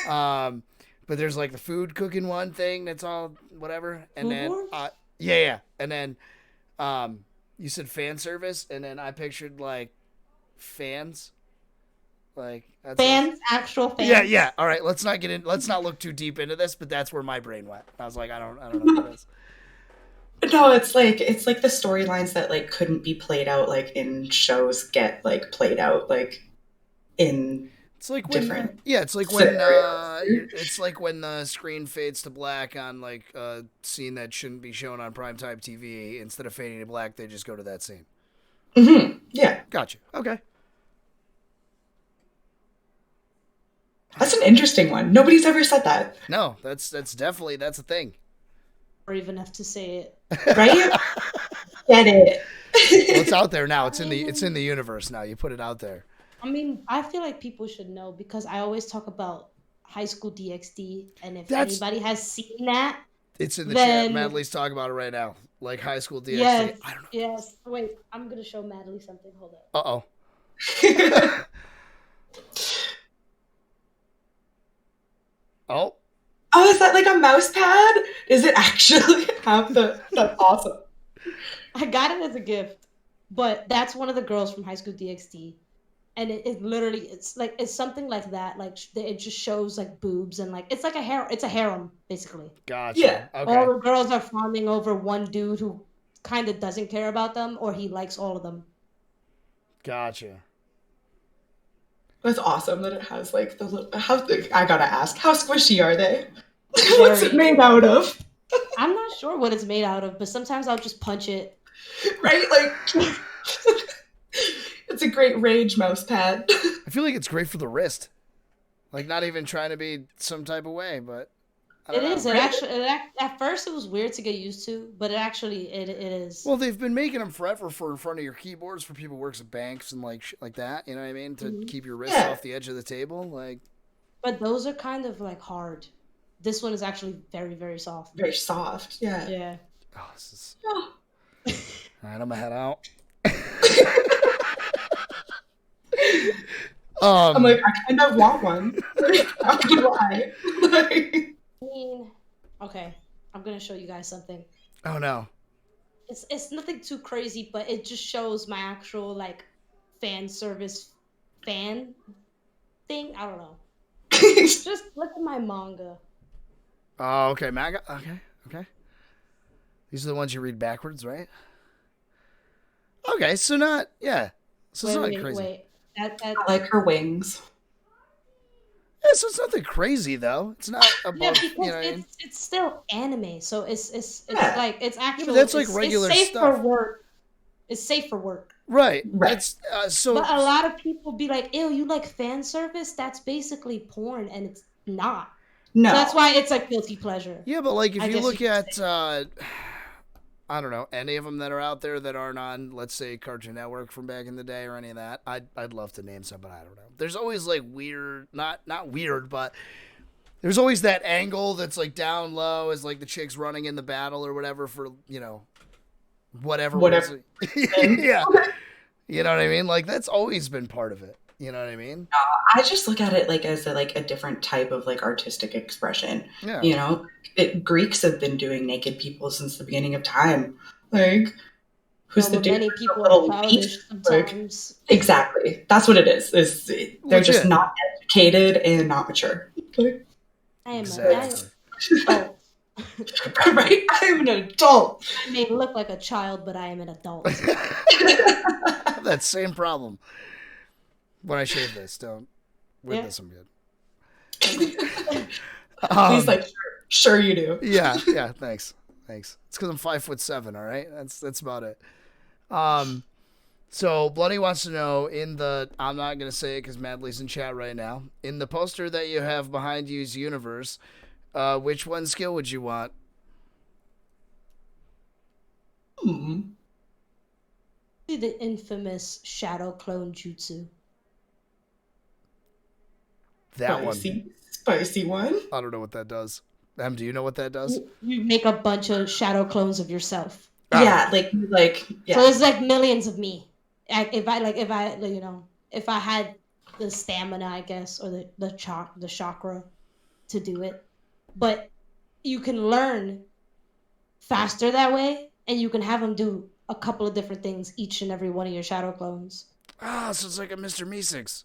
Um, but there's like the food cooking one thing that's all whatever, and Food then Wars? yeah, and then you said fan service, and then I pictured like fans, like that's like Fans, actual yeah, fans. yeah. All right, let's not get in. Let's not look too deep into this, but that's where my brain went. I was like, I don't know what that is. No, it's like the storylines that like couldn't be played out like in shows get like played out like in It's like when, different yeah, it's like when, scenarios. it's like when the screen fades to black on like a scene that shouldn't be shown on primetime TV. Instead of fading to black, they just go to that scene. Yeah, Gotcha. Okay. that's an interesting one. Nobody's ever said that, No, that's definitely that's a thing. Or even have to say it. right? Get it? Well, it's out there now. It's in the universe now. You put it out there. I mean, I feel like people should know because I always talk about High School DxD, and if That's anybody has seen that, it's in the chat. then Madly's talking about it right now. Like high school DxD. yes, I don't know. yes. Wait, I'm gonna show Madly something. Hold up. Uh oh. Oh. Oh, is that like a mouse pad? Is it actually have the? That's awesome. I got it as a gift, but that's one of the girls from High School DxD, and it literally it's something like that. Like it just shows like boobs and like it's like it's a harem basically. Gotcha. Yeah. Okay. All the girls are fawning over one dude who kind of doesn't care about them, or he likes all of them. Gotcha. That's awesome that it has like the little. I gotta ask, how squishy are they? What's it made out of? I'm not sure what it's made out of, but sometimes I'll just punch it. Right, like it's a great rage mouse pad. I feel like it's great for the wrist. Like not even trying to be some type of way, but I It don't is. know. At first it was weird to get used to, but it is. Well, they've been making them forever for in front of your keyboards for people who works at banks and like like that. You know what I mean? To keep your wrists Yeah. off the edge of the table. Like, But those are kind of like hard. This one is actually very, very soft. Very soft. Yeah. Yeah. oh, this is. Oh. All right, I'm gonna head out. I'm like, I kind of want one. How do I? I mean, okay. I'm gonna show you guys something. Oh no. It's nothing too crazy, but it just shows my actual like fan service fan thing. I don't know. Just look at my manga. Oh, okay, manga. Okay. These are the ones you read backwards, right? Okay, so not yeah. So it's not crazy. Wait. That I like her wings. Yeah, so it's nothing crazy though. It's not above. yeah, because you know what I mean? it's still anime, so it's Yeah. like it's actual. that's like it's regular safe stuff. for work. It's safe for work. Right. Right. That's so. But a lot of people be like, "Ew, you like fan service? That's basically porn," and it's not. No. So that's why it's like guilty pleasure. Yeah, but like if I you guess look you could at, I don't know, any of them that are out there that aren't on, let's say, Cartoon Network from back in the day or any of that, I'd love to name some, but I don't know. There's always like weird, not weird, but there's always that angle that's like down low as like the chick's running in the battle or whatever for whatever. Whatever. Yeah, you know what I mean. Like that's always been part of it. You know what I mean? I just look at it like as a different type of like artistic expression. Yeah. You know, Greeks have been doing naked people since the beginning of time. Like, who's the dude? Many with the people little are meat? childish Like, sometimes. exactly. That's what it is. They're just Legit. not educated and not mature. Like, Exactly. I am adult. right? I am an adult. I may look like a child, but I am an adult. I have that same problem. When I shave this, don't. With this, I'm good. He's like, sure you do. Yeah, thanks. It's because I'm 5'7". All right, that's about it. So Bloody wants to know I'm not gonna say it because Madly's in chat right now. In the poster that you have behind you's universe, which one skill would you want? Especially the infamous shadow clone jutsu. That one. Spicy one. I don't know what that does. Do you know what that does? You make a bunch of shadow clones of yourself. Yeah, yeah. So it's like millions of me. If I had the stamina, I guess, or the chakra to do it, but you can learn faster that way, and you can have them do a couple of different things each and every one of your shadow clones. So it's like a Mr. Meeseeks.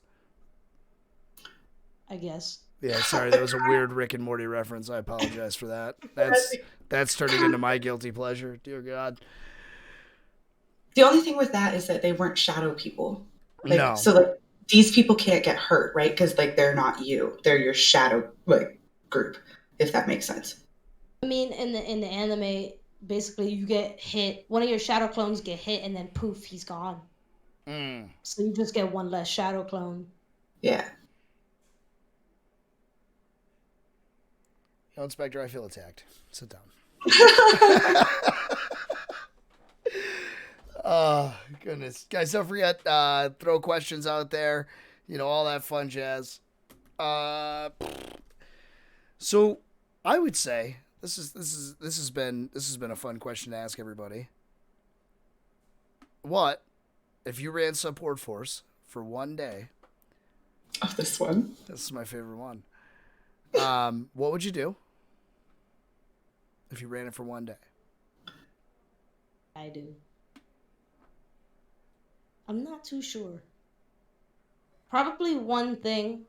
I guess. Yeah, sorry, that was a weird Rick and Morty reference. I apologize for that. That's turning into my guilty pleasure. Dear God. The only thing with that is that they weren't shadow people. No. So these people can't get hurt, right? Because they're not you. They're your shadow group, if that makes sense. I mean, in the anime, basically you get hit. One of your shadow clones get hit, and then poof, he's gone. So you just get one less shadow clone. Yeah. Yo, Inspector, I feel attacked. Sit down. Oh, goodness. Guys, don't forget, throw questions out there. You know, all that fun jazz. So I would say this has been a fun question to ask everybody. What if you ran SupForce for one day? Oh, this one. This is my favorite one. What would you do if you ran it for one day? I do. I'm not too sure. Probably one thing,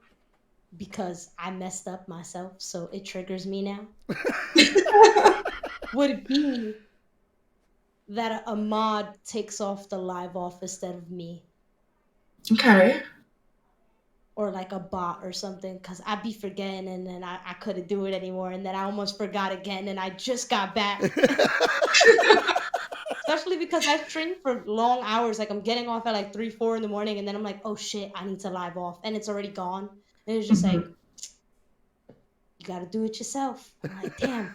because I messed up myself, so it triggers me now, would be that a mod takes off the live off instead of me. Okay. Or like a bot or something, because I'd be forgetting, and then I couldn't do it anymore, and then I almost forgot again, and I just got back. Especially because I stream for long hours. Like, I'm getting off at like 3, 4 in the morning, and then I'm like, oh shit, I need to live off, and it's already gone. And it's just like, you gotta do it yourself. I'm like, damn.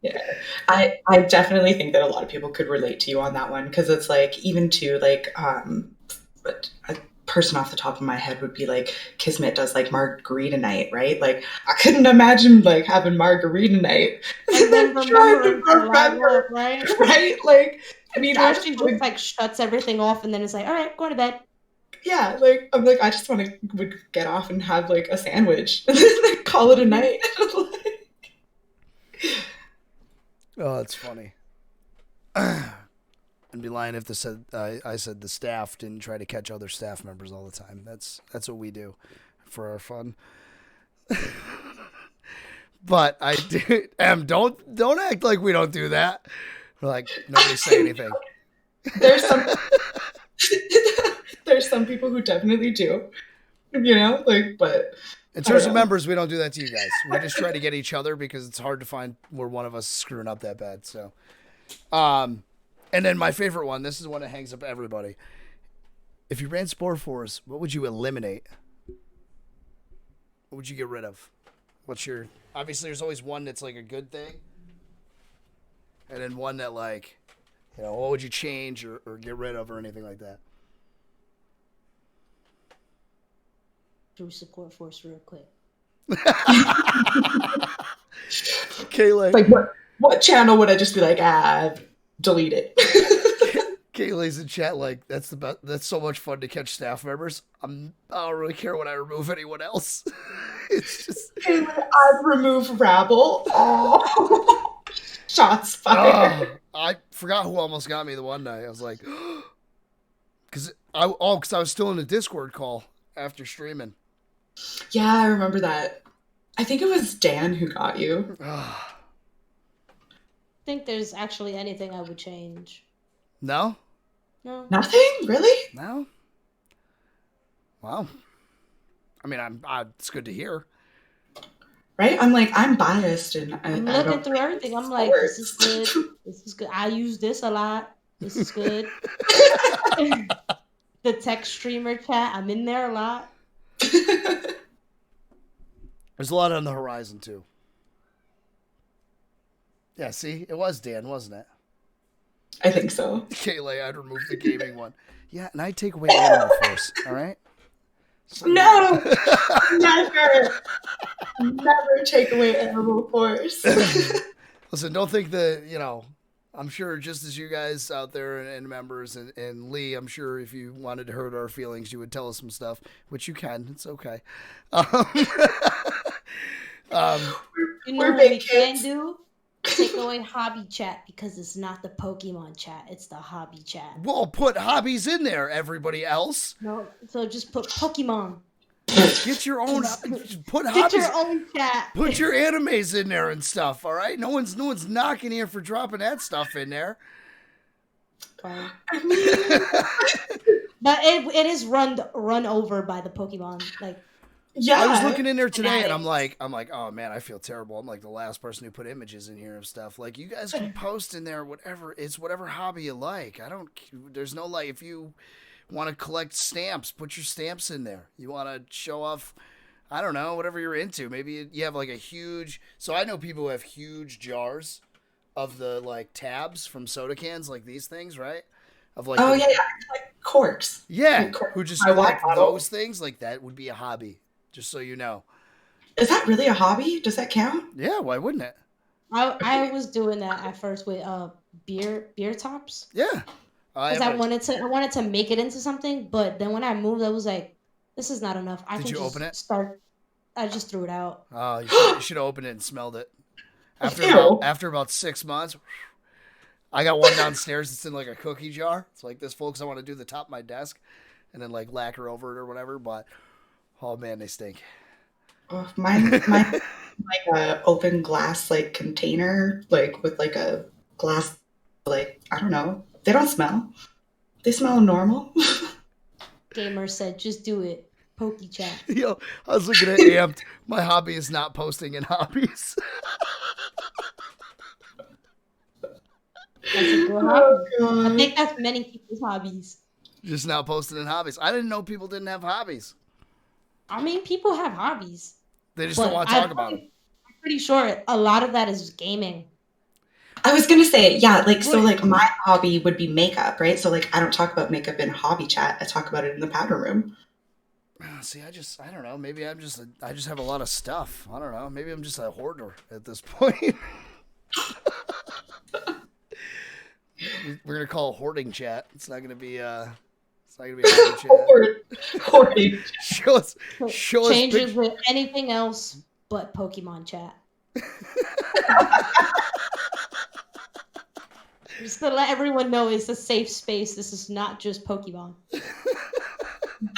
Yeah, I definitely think that a lot of people could relate to you on that one, because it's like, even to like a person off the top of my head would be like Kismet does like margarita night, right? Like, I couldn't imagine like having margarita night and then trying to remember, right? Right? Like, I mean, or she just like shuts everything off, and then it's like, all right, go to bed. Yeah, like, I'm like, I just would get off and have like a sandwich and then call it a night. Oh, that's funny. I'd be lying if I said the staff didn't try to catch other staff members all the time. That's what we do for our fun. But I do. Don't act like we don't do that. We're like, nobody say anything. There's some people who definitely do. You know, like, but in terms of members, we don't do that to you guys. We just try to get each other, because it's hard to find where one of us is screwing up that bad. So, and then my favorite one, this is one that hangs up everybody. If you ran SupForce, what would you eliminate? What would you get rid of? Obviously there's always one that's like a good thing. And then one that, like, you know, what would you change or get rid of or anything like that? Through SupForce real quick. Kayla. Like, what channel would I just be like, delete it? Kaylee's in chat like, that's the best. That's so much fun to catch staff members. I don't really care when I remove anyone else. It's just Kayla, I'd remove Rabble. Oh, shots fired. I forgot who almost got me the one night. I was like, because I was still in a Discord call after streaming. Yeah, I remember that. I think it was Dan who got you. I think there's actually anything I would change. No? No. Nothing? Really? No? Wow. I mean, it's good to hear. Right? I'm like, I'm biased, and I'm looking through everything. I'm like, this is good. This is good. I use this a lot. This is good. The tech streamer chat, I'm in there a lot. There's a lot on the horizon too. Yeah, see, it was Dan, wasn't it? I think so. Kaylee, I'd remove the gaming one. Yeah, and I'd take away Animal Force. All right. So, No, never take away Animal Force. Listen, don't think that, I'm sure just as you guys out there and members and Lee, I'm sure if you wanted to hurt our feelings, you would tell us some stuff, which you can. It's okay. You know what we can do? Take away hobby chat because it's not the Pokemon chat, it's the hobby chat. Well, put hobbies in there, everybody else. No, so just put Pokemon. Get your own. Put Get hobbies. your own chat. Put your animes in there and stuff. All right. No one's knocking you for dropping that stuff in there. Fine. But it is run over by the Pokemon. Like, yeah, I was looking in there today, and I'm like, oh man, I feel terrible. I'm like the last person who put images in here of stuff. Like, you guys can post in there whatever hobby you like. There's no like, if you want to collect stamps, put your stamps in there. You want to show off, I don't know, whatever you're into. Maybe you have like a huge. So I know people who have huge jars of the like tabs from soda cans, like these things, right? Of like, yeah, like corks. Yeah, like corks. Who just collect those things. Like, that would be a hobby. Just so you know. Is that really a hobby? Does that count? Yeah, why wouldn't it? I was doing that at first with beer tops. Yeah. Because I wanted to make it into something, but then when I moved, I was like, this is not enough. Did you open it? I just threw it out. Oh, you should have opened it and smelled it. After about 6 months, I got one downstairs that's in like a cookie jar. It's like this, folks. I want to do the top of my desk and then like lacquer over it or whatever, but oh man, they stink. Oh, mine like a open glass like container, like with like a glass, like, I don't know. They don't smell. They smell normal. Gamer said, just do it. Pokey chat. Yo, I was looking at Amped. My hobby is not posting in hobbies. That's a good hobby. I think that's many people's hobbies. Just not posting in hobbies. I didn't know people didn't have hobbies. I mean, people have hobbies. They just don't want to talk about them. I'm pretty sure a lot of that is gaming. I was going to say, yeah, like, so like my hobby would be makeup, right? So like, I don't talk about makeup in hobby chat. I talk about it in the powder room. See, I don't know. Maybe I just have a lot of stuff. I don't know. Maybe I'm just a hoarder at this point. We're going to call it hoarding chat. It's not going to be hoarding chat. Hoarding. Show us changes with anything else but Pokemon chat. Just to let everyone know, it's a safe space. This is not just Pokemon.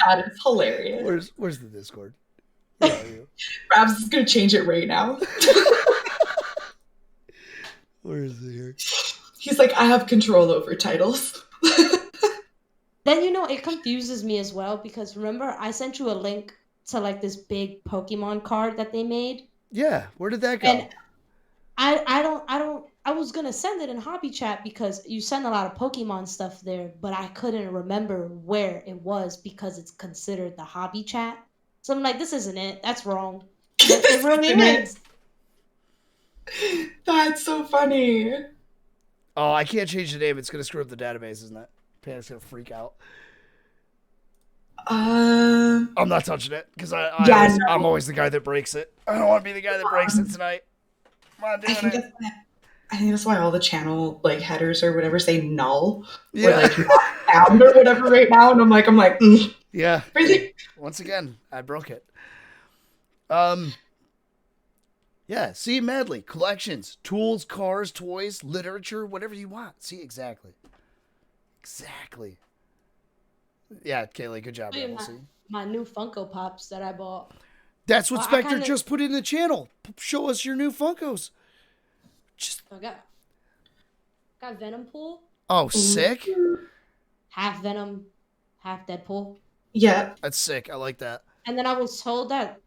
That is hilarious. Where's the Discord? Where are you? Rabs is gonna change it right now. Where is it here? He's like, I have control over titles. Then it confuses me as well, because remember I sent you a link to like this big Pokemon card that they made. Yeah, where did that go? And I was gonna send it in hobby chat because you send a lot of Pokemon stuff there, but I couldn't remember where it was because it's considered the hobby chat. So I'm like, this isn't it. That's wrong. It really is. That's so funny. Oh, I can't change the name. It's gonna screw up the database, isn't it? Panic gonna freak out. I'm not touching it because I'm always the guy that breaks it. I don't want to be the guy that breaks it tonight. I'm not doing it. I think that's why all the channel like headers or whatever say null or like not found or whatever right now, and I'm like, yeah. Really? Once again, I broke it. Yeah. See, Madly collections, tools, cars, toys, literature, whatever you want. See, exactly. Yeah, Kaylee, good job. My new Funko Pops that I bought. That's what Spectre just put in the channel. Show us your new Funkos. I got Venom Pool. Oh, sick. Half Venom, half Deadpool. Yeah. That's sick. I like that. And then I was told that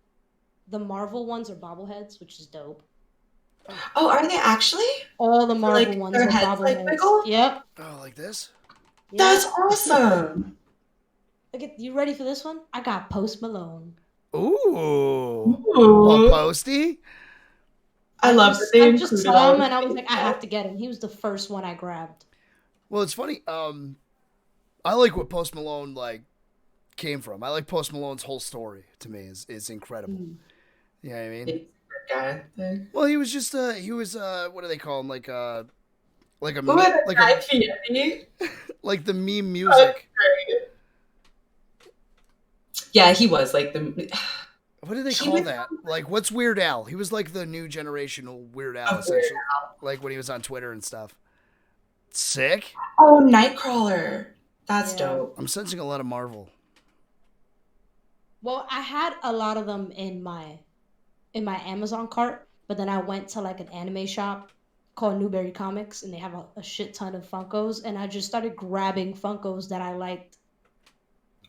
the Marvel ones are bobbleheads, which is dope. Oh, are they actually? All the Marvel ones are bobbleheads. Like yep. Oh, like this? Yep. That's awesome. You ready for this one? I got Post Malone. Ooh. Well, Posty? I love that they I just saw him and I was like, I have to get him. He was the first one I grabbed. Well, it's funny. I like what Post Malone like came from. I like Post Malone's whole story. To me, is incredible. Mm. You know what I mean? He's a good guy. Like, Well, he was just he was what do they call him? Like a oh, the like guy a Fieri. like the meme Oh, music. great. Yeah, he was like the. What do they He call was that? Like, what's Weird Al? He was like the new generational Weird Al, Weird essentially. Like when he was on Twitter and stuff. Sick. Oh, Nightcrawler. That's Yeah. dope. I'm sensing a lot of Marvel. Well, I had a lot of them in my Amazon cart, but then I went to like an anime shop called Newberry Comics, and they have a shit ton of Funkos, and I just started grabbing Funkos that I liked.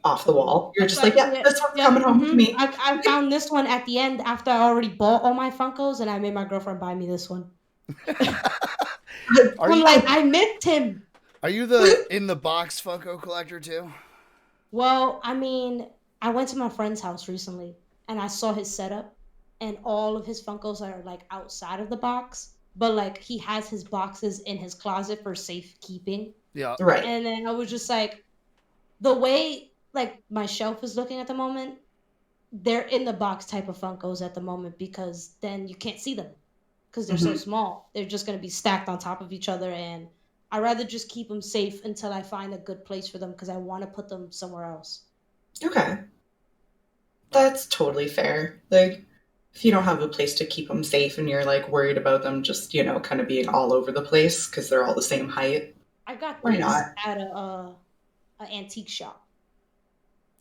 Off the wall. You're just like, yeah, this one's coming home to me. I found this one at the end after I already bought all my Funkos, and I made my girlfriend buy me this one. Are I'm you like, I missed him. are you the in the box Funko collector too? Well, I mean, I went to my friend's house recently, and I saw his setup, and all of his Funkos are like outside of the box, but like he has his boxes in his closet for safekeeping. Yeah. Right. And then I was just like, the way like my shelf is looking at the moment, they're in the box type of Funkos at the moment, because then you can't see them because they're so small. They're just going to be stacked on top of each other, and I'd rather just keep them safe until I find a good place for them, because I want to put them somewhere else. Okay. That's totally fair. Like, if you don't have a place to keep them safe and you're like worried about them just, kind of being all over the place because they're all the same height. I got Why these not? at a antique shop.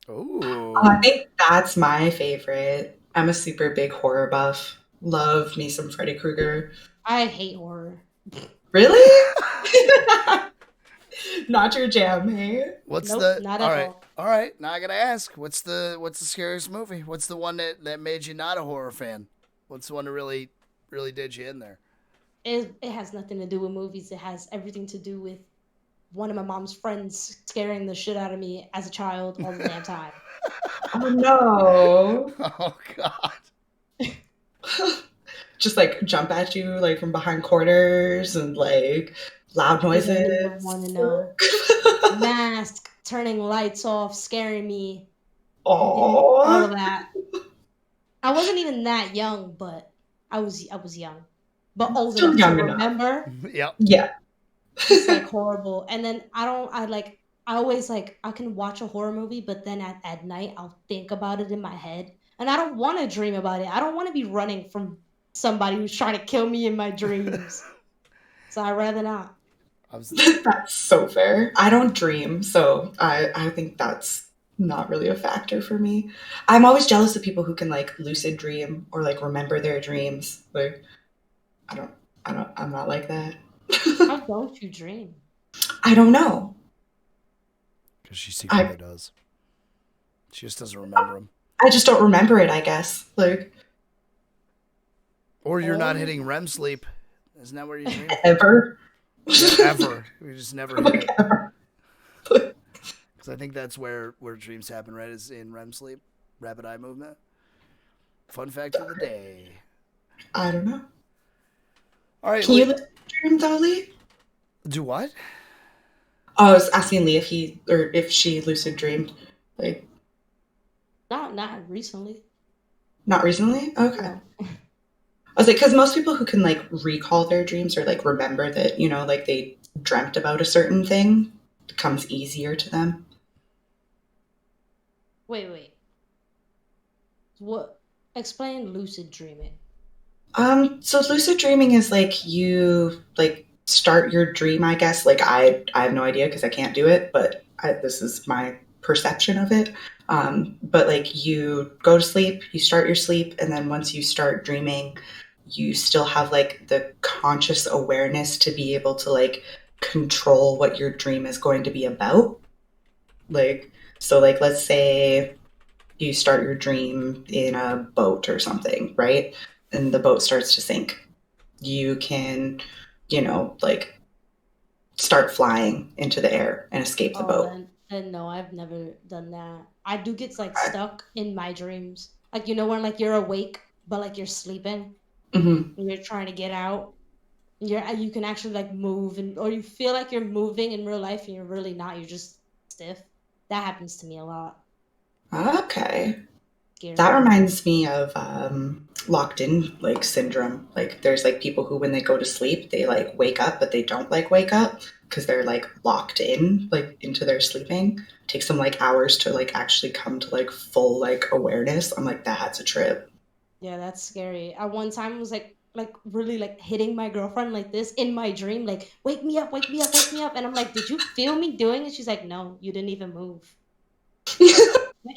Ooh. I think that's my favorite. I'm a super big horror buff. Love me some Freddy Krueger. I hate horror. Really? Not your jam, hey? What's Nope, the not at all. All right, now I gotta ask, what's the scariest movie? What's the one that made you not a horror fan? What's the one that really did you in there? It has nothing to do with movies. It has everything to do with one of my mom's friends scaring the shit out of me as a child all the damn time. Oh no. Oh God. Just like jump at you like from behind corners and like loud noises. I don't want to know. Mask, turning lights off, scaring me. All of that. I wasn't even that young, but I was young. But old Still enough young to enough. remember. Yep. Yeah. It's like horrible. And then I always like, I can watch a horror movie, but then at night I'll think about it in my head. And I don't want to dream about it. I don't want to be running from somebody who's trying to kill me in my dreams. So I'd rather not. That's so fair. I don't dream, so I think that's not really a factor for me. I'm always jealous of people who can like lucid dream or like remember their dreams. Like I'm not like that. How don't you dream? I don't know. Because she secretly does. She just doesn't remember them. I just don't remember it, I guess. Like, or you're not hitting REM sleep. Isn't that where you dream? Ever. Ever. We just never hit it. Because I think that's where dreams happen, right? Is in REM sleep. Rapid eye movement. Fun fact of the day. I don't know. All right. Can you lucid dream though, Lee? Do what? Oh, I was asking Lee if she lucid dreamed. Like, Not recently. not recently? Okay. No. I was like, because most people who can like recall their dreams or like remember that, like they dreamt about a certain thing, it becomes easier to them. Wait. What? Explain lucid dreaming. So lucid dreaming is like you like start your dream, I guess. Like I have no idea because I can't do it, but this is my perception of it. But like you go to sleep, you start your sleep, and then once you start dreaming, you still have like the conscious awareness to be able to like control what your dream is going to be about. Like, so like, let's say you start your dream in a boat or something, right? And the boat starts to sink. You can, like start flying into the air and escape the boat. Then no, I've never done that. I do get like stuck in my dreams. Like, when like you're awake, but like you're sleeping. Mm-hmm. And you're trying to get out. You can actually like move or you feel like you're moving in real life and you're really not. You're just stiff. That happens to me a lot. Okay. Scary. That reminds me of locked in like syndrome. Like there's like people who when they go to sleep, they like wake up, but they don't like wake up because they're like locked in like into their sleeping. It takes them like hours to like actually come to like full like awareness. I'm like, that's a trip. Yeah, that's scary. At one time, I was like really like hitting my girlfriend like this in my dream, like wake me up, wake me up, wake me up, and I'm like, did you feel me doing it? She's like, no, you didn't even move.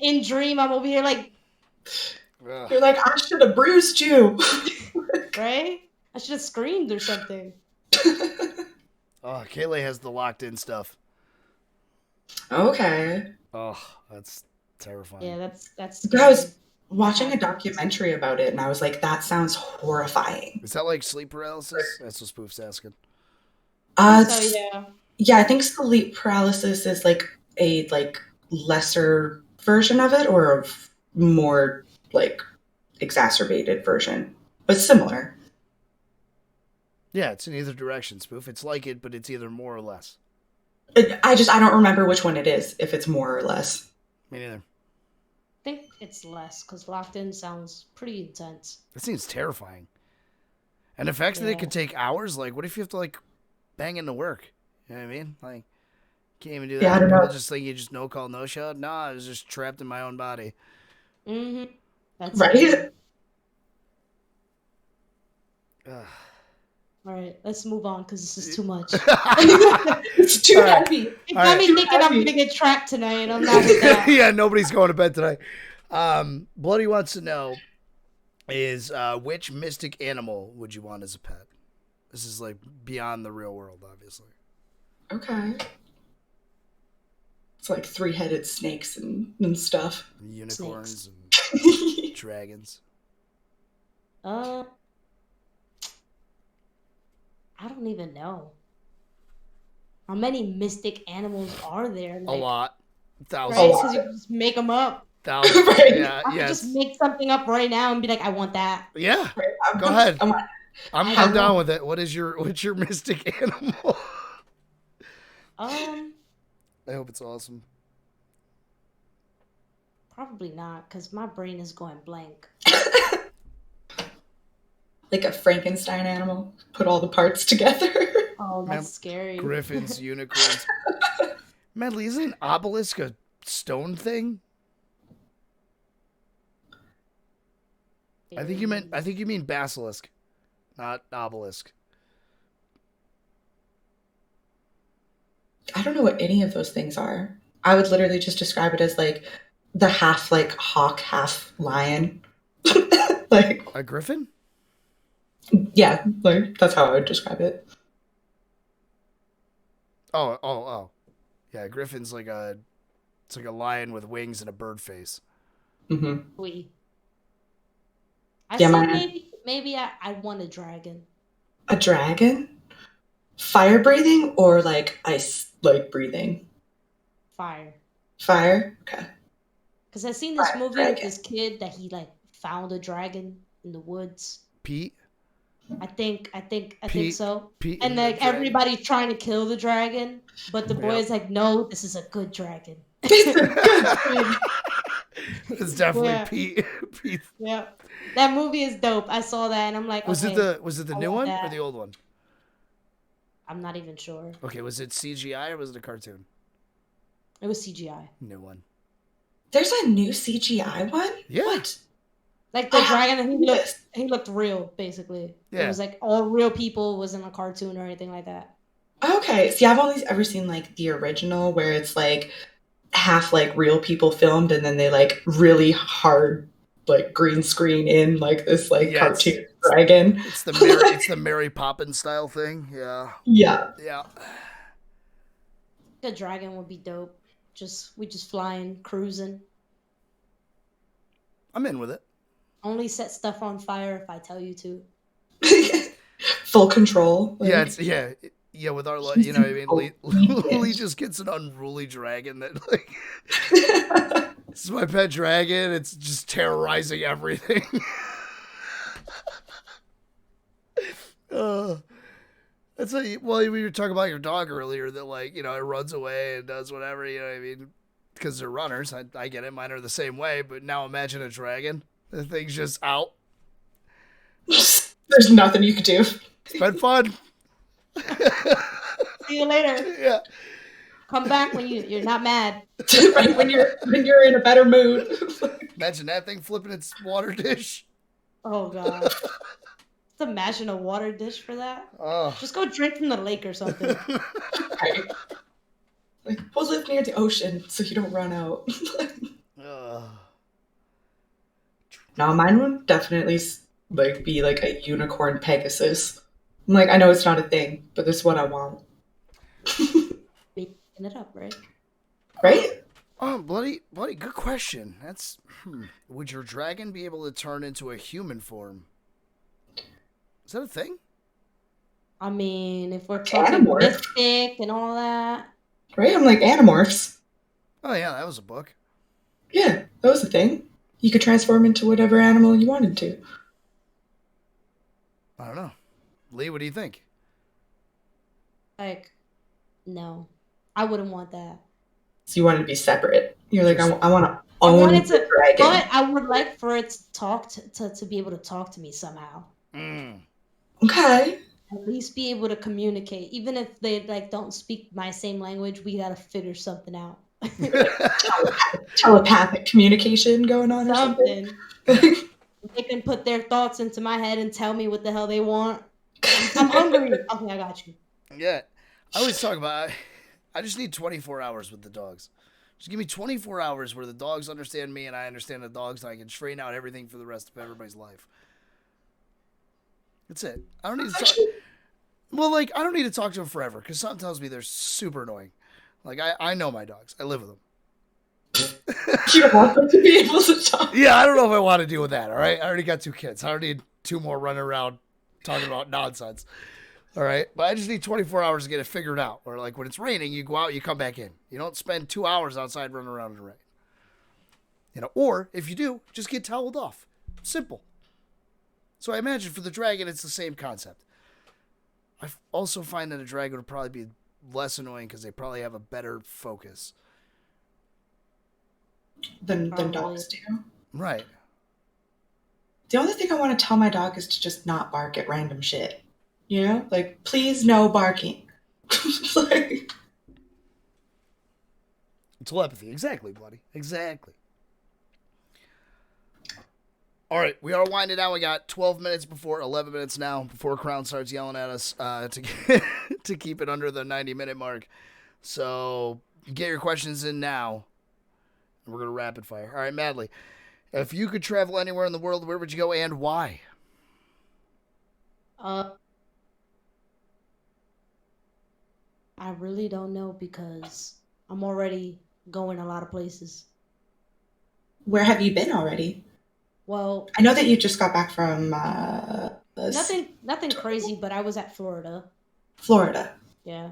In dream, I'm over here like, you're like, I should have bruised you, right? I should have screamed or something. Oh, Kaylee has the locked in stuff. Okay. Oh, that's terrifying. Yeah, that's. Scary. I was watching a documentary about it, and I was like, that sounds horrifying. Is that like sleep paralysis? That's what Spoof's asking. So yeah. Yeah, I think sleep paralysis is like a like lesser version of it, or a more like exacerbated version, but similar. Yeah, it's in either direction, Spoof. It's like it, but it's either more or less. I don't remember which one it is, if it's more or less. Me neither. I think it's less because locked in sounds pretty intense. That seems terrifying. And the fact that it could take hours, like, what if you have to like bang into work? You know what I mean? Like, can't even do that. Yeah, I don't People know. just think you just no call, no show. No, I was just trapped in my own body. Mm-hmm. That's Right? All right, let's move on because this is too much. It's too heavy. It got me thinking I'm gonna get trapped tonight, and I'm not with that. Yeah, nobody's going to bed tonight. Bloody wants to know is which mystic animal would you want as a pet? This is like beyond the real world, obviously. Okay. It's like 3-headed snakes and stuff. Unicorns Snakes. and dragons. I don't even know. How many mystic animals are there? A lot. Thousands. Right? Because you can just make them up. Thousands. Right. Yeah, I can just make something up right now and be like, I want that. Yeah. Right. Go ahead. I'm down know. with it. What's your mystic animal? Um, I hope it's awesome. probably not, because my brain is going blank. Like a Frankenstein animal. Put all the parts together. Oh, that's scary. Griffins, unicorns. Medley, isn't an obelisk a stone thing? I think you mean basilisk, not obelisk. I don't know what any of those things are. I would literally just describe it as like the half like hawk, half lion. Like A griffin? yeah, like that's how I would describe it. Oh. Yeah, a griffin's it's like a lion with wings and a bird face. Mm-hmm. I Yeah, said maybe I want a dragon. A dragon? Fire breathing or like ice like breathing? Fire. Fire? Okay. Because I seen this Fire movie with dragon. this kid that he like found a dragon in the woods. Pete? I think Pete- so. Pete And and the like dragon. everybody's trying to kill the dragon, but the boy Yep. is like, no, this is a good dragon. It's definitely Yeah. Pete. Pete. Yeah, that movie is dope. I saw that and I'm like, Was okay, it the I new want one or that. the old one? I'm not even sure. Okay, was it CGI or was it a cartoon? It was CGI. New one. There's a new CGI one? Yeah. What? Like the I dragon, haven't seen this. he looked real, basically. Yeah. It was like all real people, wasn't a cartoon or anything like that. Okay. See, I've only ever seen like the original where it's like half like real people filmed and then they like really hard like green screen in like this like Yeah, cartoon dragon. It's the Mary Poppins style thing. Yeah. Yeah. Yeah. The dragon would be dope. We just flying, cruising. I'm in with it. Only set stuff on fire if I tell you to. Full control. Like, Yeah, with our you know what I mean? Lee just gets an unruly dragon that like this is my pet dragon, it's just terrorizing everything. That's like, well, we were talking about your dog earlier that, like, you know, it runs away and does whatever, you know what I mean? Because they're runners. I get it. Mine are the same way. But now imagine a dragon. The thing's just out. There's nothing you could do. It's been fun. See you later. Yeah. Come back when you're not mad. Right, when you're in a better mood. Imagine that thing flipping its water dish. Oh god. Just imagine a water dish for that. Oh. Just go drink from the lake or something. Right. Like, we'll live near the ocean so you don't run out. No, mine would definitely like be like a unicorn Pegasus. I'm like, I know it's not a thing, but this is what I want. Making it up, right? Right? Oh, bloody, good question. That's, would your dragon be able to turn into a human form? Is that a thing? I mean, if we're talking mystic and all that. Right? I'm like, Animorphs. Oh, yeah, that was a book. Yeah, that was a thing. You could transform into whatever animal you wanted to. I don't know. Lee, what do you think? Like, no. I wouldn't want that. So you wanted to be separate. You're like, I want to own the dragon. But I would like for it to talk to be able to talk to me somehow. Okay. At least be able to communicate. Even if they like don't speak my same language, we gotta figure something out. Telepathic communication going on something. or something. They can put their thoughts into my head and tell me what the hell they want. I'm hungry. Okay, I got you. Yeah. I always talk about, I just need 24 hours with the dogs. Just give me 24 hours where the dogs understand me and I understand the dogs and I can straighten out everything for the rest of everybody's life. That's it. I don't need to talk. Well, like, I don't need to talk to them forever because something tells me they're super annoying. Like, I know my dogs. I live with them. You don't want them to be able to talk. Yeah, I don't know if I want to deal with that, all right? I already got 2 kids. I don't need 2 more running around talking about nonsense. All right? But I just need 24 hours to get it figured out. Or, like, when it's raining, you go out, you come back in. You don't spend 2 hours outside running around in the rain. You know, or, if you do, just get toweled off. Simple. So I imagine for the dragon, it's the same concept. I also find that a dragon would probably be less annoying because they probably have a better focus. Than dogs do. Right. The only thing I want to tell my dog is to just not bark at random shit. You know? Like, please no barking. Like... Telepathy. Exactly, bloody. Exactly. All right, we are winding down. We got 12 minutes before 11 minutes now before Crown starts yelling at us to keep it under the 90-minute mark. So get your questions in now. We're going to rapid fire. All right, Madly, if you could travel anywhere in the world, where would you go and why? I really don't know because I'm already going a lot of places. Where have you been already? Well, I know that you just got back from nothing crazy, but I was at Florida. Florida. Yeah,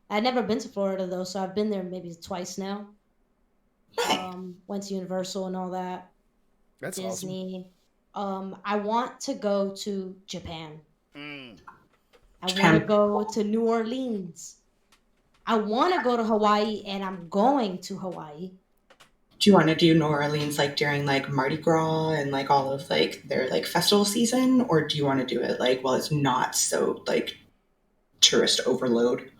I'd never been to Florida though, so I've been there maybe twice now. Went to Universal and all that. That's Disney. Awesome. I want to go to Japan. Japan. I want to go to New Orleans. I want to go to Hawaii, and I'm going to Hawaii. Do you want to do New Orleans like during like Mardi Gras and like all of like their like festival season, or do you want to do it like while it's not so like tourist overload?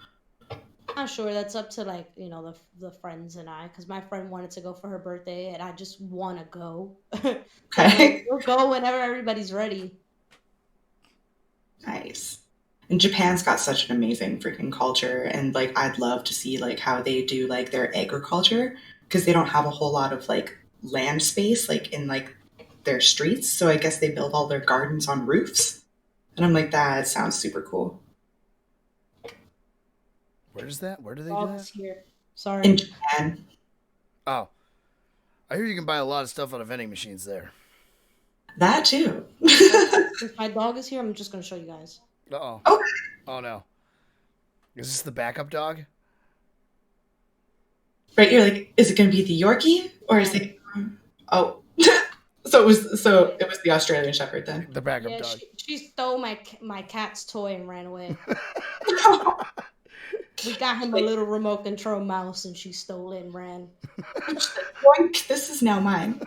I'm not sure. That's up to like, you know, the friends and I, because my friend wanted to go for her birthday and I just want to go. Okay. We'll go whenever everybody's ready. Nice. And Japan's got such an amazing freaking culture, and like I'd love to see like how they do like their agriculture, because they don't have a whole lot of like land space like in like their streets, so I guess they build all their gardens on roofs. And I'm like, that sounds super cool. Where's that? Where do they do that? Here. Sorry. In Japan. Oh. I hear you can buy a lot of stuff out of vending machines there. That too. If my dog is here, I'm just going to show you guys. Uh-oh. Okay. Oh, no. Is this the backup dog? Right, you're like, is it going to be the Yorkie or is it? Oh, so it was the Australian Shepherd then. The backup Yeah, dog. She stole my cat's toy and ran away. We got him a little remote control mouse, and she stole it and ran. Yoink, this is now mine.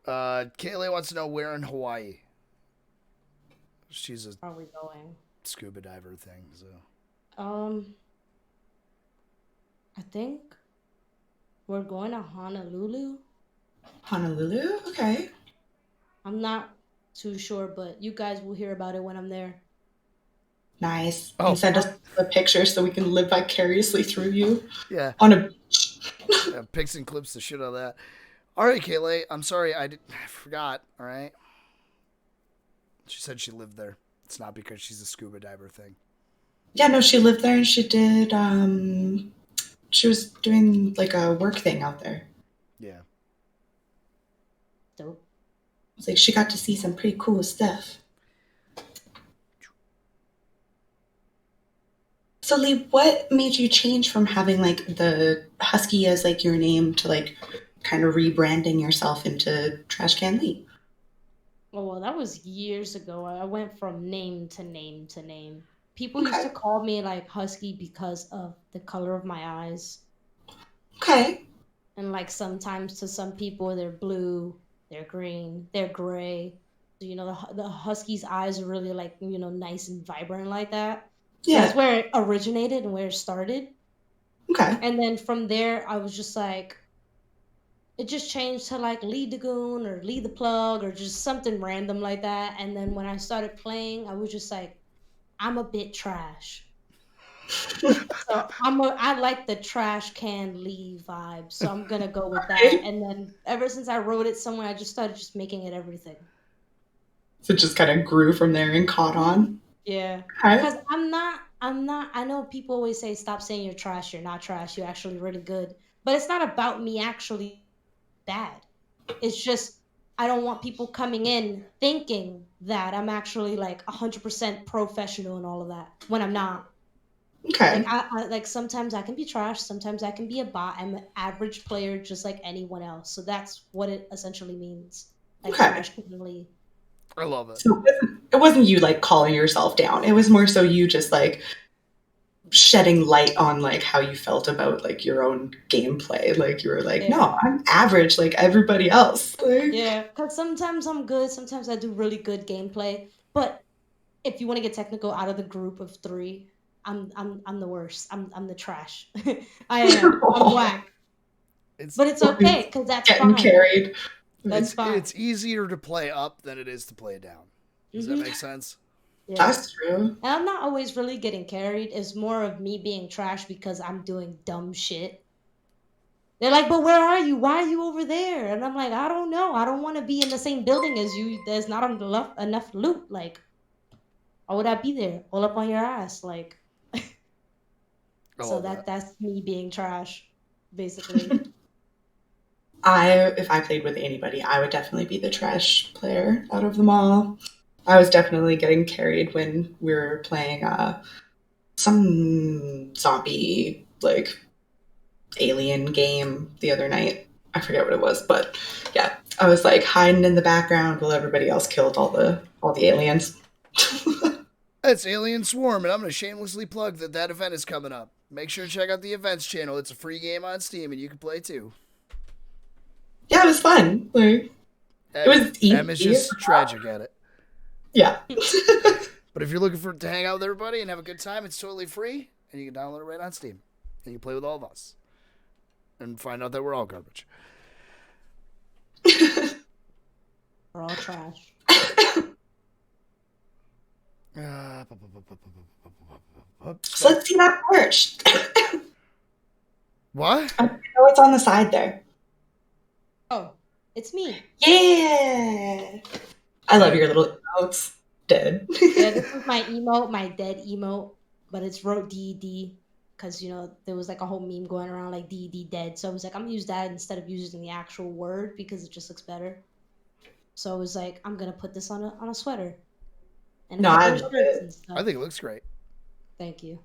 Kaylee wants to know where in Hawaii. She's a Are we going? scuba diver thing, so. I think we're going to Honolulu. Honolulu? Okay. I'm not too sure, but you guys will hear about it when I'm there. Nice. Oh. And send us a picture so we can live vicariously through you. Yeah. On a beach. Yeah, pics and clips the shit out of that. All right, Kaylee. I'm sorry. I forgot. All right. She said she lived there. It's not because she's a scuba diver thing. Yeah, no, she lived there and she did, she was doing like a work thing out there. Yeah. Dope. It's like she got to see some pretty cool stuff. So Lee, what made you change from having like the Husky as like your name to like kind of rebranding yourself into TrashCanLee? Oh, well, that was years ago. I went from name to name to name. People used to call me like Husky because of the color of my eyes. Okay. And like sometimes to some people they're blue, they're green, they're gray. So, you know, the Husky's eyes are really like, you know, nice and vibrant like that. So Yeah. that's where it originated and where it started. Okay. And then from there, I was just like, it just changed to like Lee the Goon or Lee the Plug or just something random like that. And then when I started playing, I was just like, I'm a bit trash. So I like the TrashCanLee vibe. So I'm gonna go with that. And then ever since I wrote it somewhere, I just started just making it everything. So it just kind of grew from there and caught on. Yeah. Okay. Because I'm not, I know people always say, stop saying you're trash, you're not trash, you're actually really good. But it's not about me actually bad. It's just, I don't want people coming in thinking that I'm actually like 100% professional and all of that when I'm not. Okay. Like, I like sometimes I can be trash, sometimes I can be a bot. I'm an average player just like anyone else. So that's what it essentially means. Like Okay. TrashCanLee. I love it. So it wasn't you like calling yourself down. It was more so you just like shedding light on like how you felt about like your own gameplay. Like you were like, no, I'm average like everybody else. Like, yeah, because sometimes I'm good, sometimes I do really good gameplay. But if you want to get technical, out of the group of three, I'm the worst. I'm the trash. I am. I'm black. But it's okay because that's getting fine. carried. That's fine. It's easier to play up than it is to play down. Does that make sense? Yeah. That's true. And I'm not always really getting carried. It's more of me being trash because I'm doing dumb shit. They're like, but where are you? Why are you over there? And I'm like, I don't know. I don't want to be in the same building as you. There's not enough loot. Like, why would I be there? All up on your ass. Like, so that's me being trash, basically. If I played with anybody, I would definitely be the trash player out of them all. I was definitely getting carried when we were playing some zombie like alien game the other night. I forget what it was, but yeah, I was like hiding in the background while everybody else killed all the aliens. It's Alien Swarm, and I'm going to shamelessly plug that event is coming up. Make sure to check out the events channel. It's a free game on Steam, and you can play too. Yeah, it was fun. Like, it was easy. Emma's just tragic at it. Yeah. But if you're looking to hang out with everybody and have a good time, it's totally free, and you can download it right on Steam. And you can play with all of us. And find out that we're all garbage. We're all trash. So let's see that merch. What? I know what's on the side there. Oh, it's me. Yeah. I love your little emotes. Dead. Yeah, this is my emote, my dead emote, but it's wrote DED because, you know, there was like a whole meme going around like DED dead. So I was like, I'm going to use that instead of using the actual word because it just looks better. So I was like, I'm going to put this on a sweater. And No, I love it. I think it looks great. Thank you.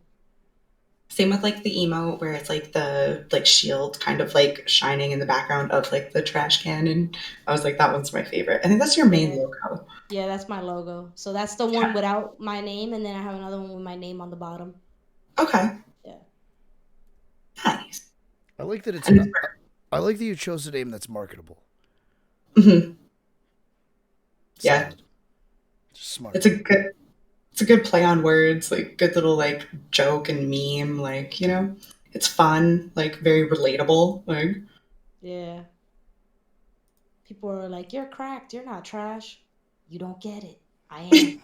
Same with like the emote where it's like the like shield kind of like shining in the background of like the trash can, and I was like, that one's my favorite. I think that's your main Yeah. logo. Yeah, that's my logo. So that's the one without my name, and then I have another one with my name on the bottom. Okay, Yeah. nice. I like that it's. And I like that you chose a name that's marketable. mhm, yeah, Solid. Smart. it's a good play on words, like good little like joke and meme, like, you know, it's fun, like very relatable, like Yeah. People are like, "You're cracked. You're not trash. You don't get it. I am."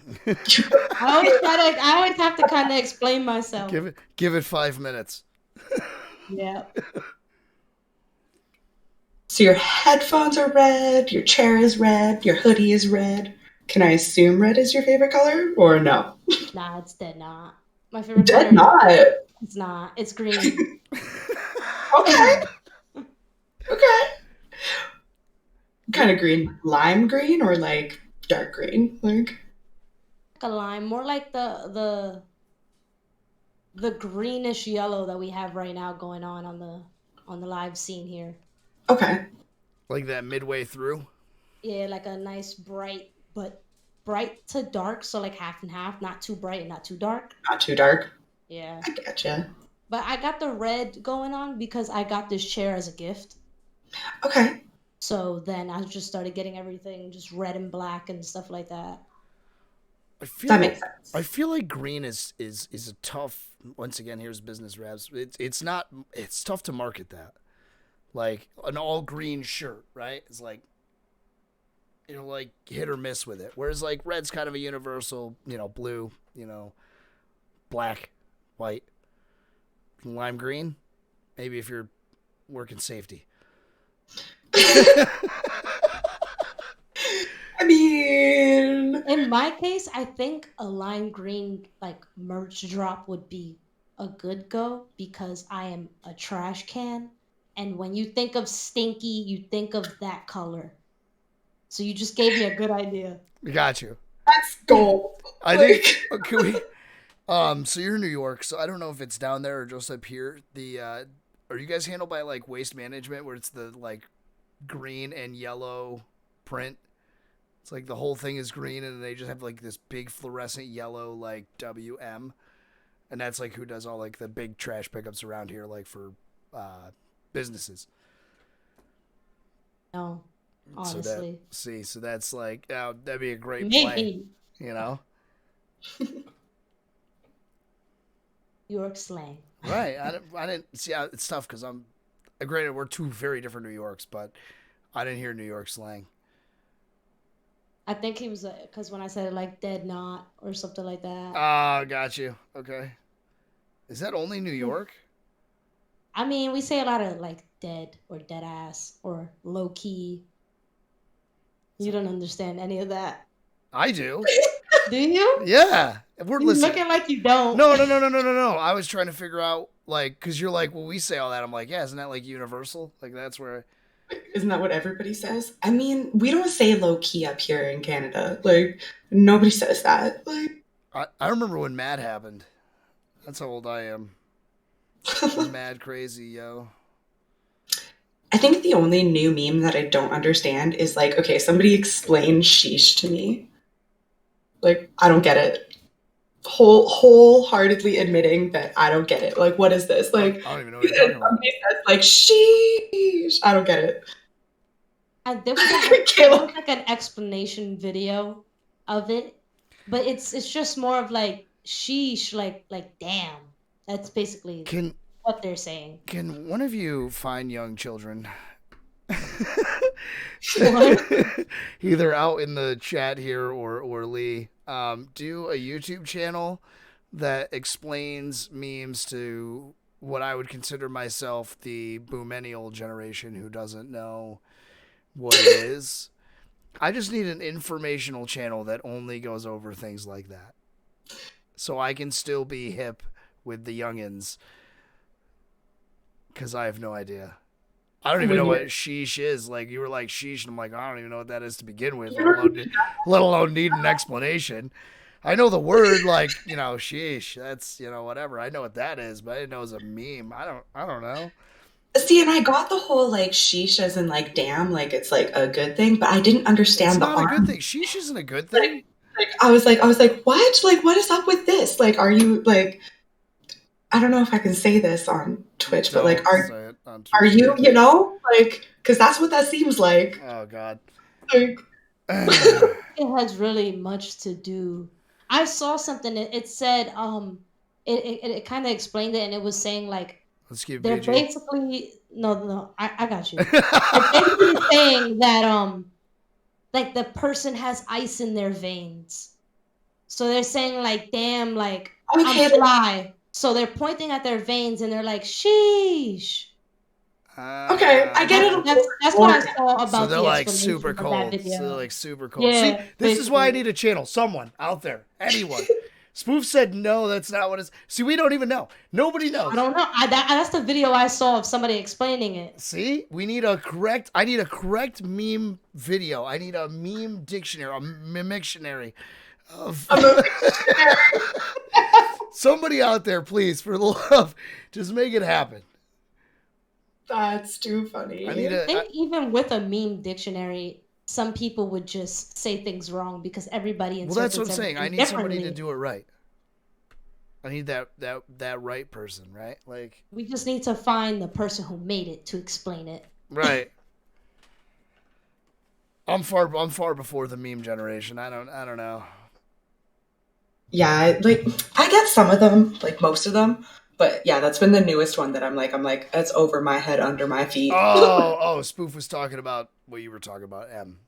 I always have to kind of explain myself. Give it 5 minutes. Yeah. so your headphones are red, your chair is red, your hoodie is red. Can I assume red is your favorite color or no? Nah, it's dead not. My favorite Dead color. not. It's not. It's green. Okay, okay. Kind of green, lime green or like dark green, like Like a lime, more like the greenish yellow that we have right now going on the live scene here. okay, Like that midway through. Yeah, like a nice bright to dark, so like half and half, not too bright and not too dark. not too dark. Yeah. I getcha. But I got the red going on because I got this chair as a gift. Okay, So then I just started getting everything just red and black and stuff like that. that makes sense. I feel like green is a tough. Once again, here's business raps. It's not. It's tough to market that. Like an all green shirt, right? It's like, like hit or miss with it. Whereas like red's kind of a universal. Blue. Black, white, lime green. Maybe if you're working safety. I mean, In my case, I think a lime green like merch drop would be a good go because I am a trash can. And when you think of stinky, you think of that color. So you just gave me a good idea. Got you. that's gold. I think. Like, Can we? So you're in New York, so I don't know if it's down there or just up here. Are you guys handled by like waste management where it's the like green and yellow print? It's like the whole thing is green and they just have like this big fluorescent yellow like WM, and that's like who does all like the big trash pickups around here, like for businesses. No, honestly. So that's like, that'd be a great play, Maybe you know? York slang. Right. I didn't see. It's tough because granted, we're two very different New Yorks, but I didn't hear New York slang. I think he was because when I said like dead knot or something like that. Ah, got you. Okay. Is that only New York? I mean, we say a lot of like dead or dead ass or low key. You don't understand any of that. I do. Do you? Yeah. We're You're listening. looking like you don't. No. I was trying to figure out, like, because you're like, well, we say all that. I'm like, yeah, isn't that like universal? Like, that's where. isn't that what everybody says? I mean, we don't say low key up here in Canada. Like, nobody says that. Like, I remember when Mad happened. That's how old I am. Mad crazy, yo. I think the only new meme that I don't understand is like, okay, somebody explain sheesh to me. Like, I don't get it. Wholeheartedly admitting that I don't get it. Like, what is this? Like, I don't even know what you're talking about. somebody says like sheesh. I don't get it. And there was like an explanation video of it, but it's just more of like sheesh, like damn. That's basically what they're saying. Can one of you find young children? Either out in the chat here or Lee, do a YouTube channel that explains memes to what I would consider myself the boomenial generation who doesn't know what it is. I just need an informational channel that only goes over things like that, so I can still be hip with the youngins. Because I have no idea. I don't even know what sheesh is. Like, you were like sheesh, and I'm like, I don't even know what that is to begin with, let alone need an explanation. I know the word, like, you know, sheesh. That's, you know, whatever. I know what that is, but I didn't know it was a meme. I don't know. See, and I got the whole like sheesh as in like damn, like it's like a good thing, but I didn't It's understand the not a good arm. thing. Sheesh isn't a good thing. Like I was like, what? Like, what is up with this? Like, are you like? I don't know if I can say this on Twitch, but like, Don't say it on are Twitch. you, you know, like, because that's what that seems like. Oh God. Like, It has really much to do. I saw something. It said it kind of explained it, and it was saying like Let's keep they're PG. basically I got you. They're basically saying that like the person has ice in their veins, so they're saying like damn, like okay, I'm fly. So they're pointing at their veins and they're like sheesh. okay, I get it a little That's more what I now. saw about So they're the like explanation super of that cold. video. So they're like super cold. Yeah, See, this is why I basically. need a channel. Someone out there, anyone. Spoof said no, that's not what it's. See, we don't even know. Nobody knows. I don't know. That's the video I saw of somebody explaining it. See, we need a correct. I need a correct meme video. I need a meme dictionary, a mimictionary. Of somebody out there, please, for the love, just make it happen. That's too funny. I need I a. think even with a meme dictionary, some people would just say things wrong because everybody Well, that's interprets what I'm saying. I everything need somebody to differently. do it right. I need that right person, right? Like, We just need to find the person who made it to explain it. right. I'm far before the meme generation. I don't know. Yeah, like I get some of them, like most of them, but yeah, that's been the newest one that I'm like, it's over my head, under my feet. Oh, Spoof was talking about what you were talking about, M.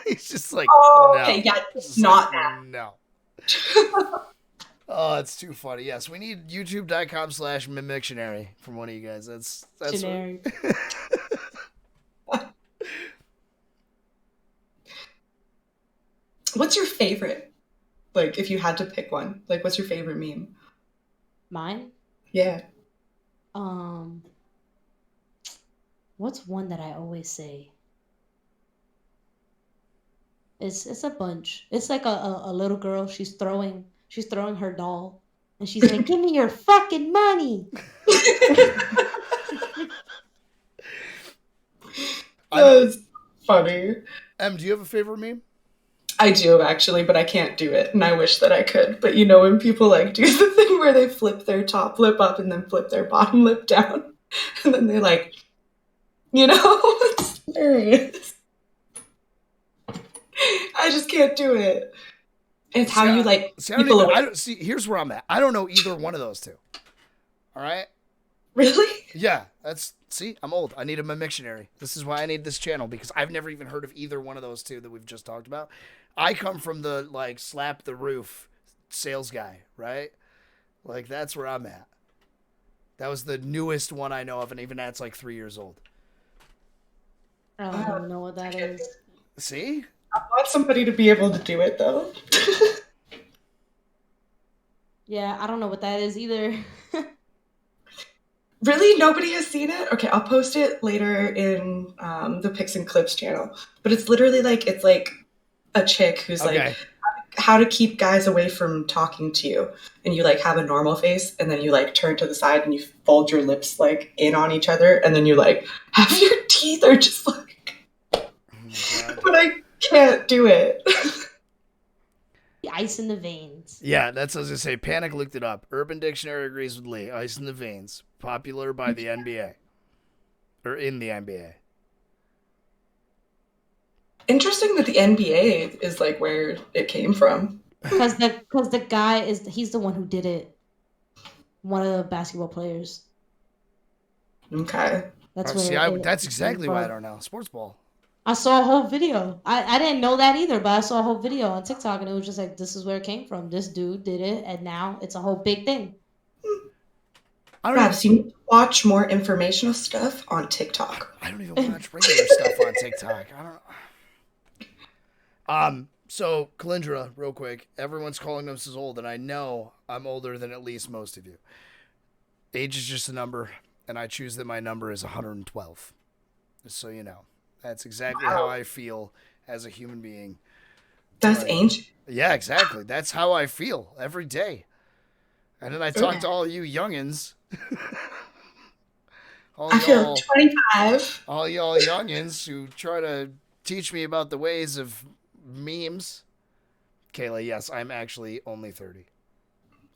He's just like, Oh, no. okay, yeah, Just not like, that. no. Oh, it's too funny. Yes, we need youtube.com/mimictionary from one of you guys. That's Dictionary. What's your favorite? Like, if you had to pick one, like, what's your favorite meme? Mine? Yeah. What's one that I always say? It's a bunch. It's like a little girl. She's throwing her doll, and she's like, "Give me your fucking money." That's funny. M, do you have a favorite meme? I do actually, but I can't do it, and I wish that I could. But you know, when people like do the thing where they flip their top lip up and then flip their bottom lip down, and then they like, you know, it's hilarious. I just can't do it. It's how you like people away. Here's where I'm at. I don't know either one of those two. All right. Really? Yeah, I'm old. I need a mimictionary. This is why I need this channel, because I've never even heard of either one of those two that we've just talked about. I come from the like slap the roof sales guy, right? Like that's where I'm at. That was the newest one I know of, and even that's like 3 years old. I don't even know what that is. See? I want somebody to be able to do it though. Yeah, I don't know what that is either. Really? Nobody has seen it? Okay, I'll post it later in the Pics and Clips channel. But it's literally like, it's like a chick who's like, how to keep guys away from talking to you. And you like have a normal face, and then you like turn to the side and you fold your lips like in on each other, and then you like have your teeth are just like, but I can't do it. The ice in the veins. Yeah, that's as I say. Panic looked it up. Urban Dictionary agrees with Lee. Ice in the veins, popular by the NBA, or in the NBA. Interesting that the NBA is like where it came from. Because the guy he's the one who did it. One of the basketball players. Okay. That's exactly why I don't know. Sports ball. I saw a whole video. I didn't know that either, but I saw a whole video on TikTok, and it was just like, this is where it came from. This dude did it, and now it's a whole big thing. Perhaps you need to watch more informational stuff on TikTok. I don't even watch regular stuff on TikTok. I don't. So Kalindra, real quick. Everyone's calling us as old, and I know I'm older than at least most of you. Age is just a number, and I choose that my number is 112. Just so you know. That's exactly how I feel as a human being. That's Like, ancient. yeah, exactly. That's how I feel every day. And then I talk to all you youngins. I feel 25. All y'all youngins who try to teach me about the ways of memes. Kayla, yes, I'm actually only 30.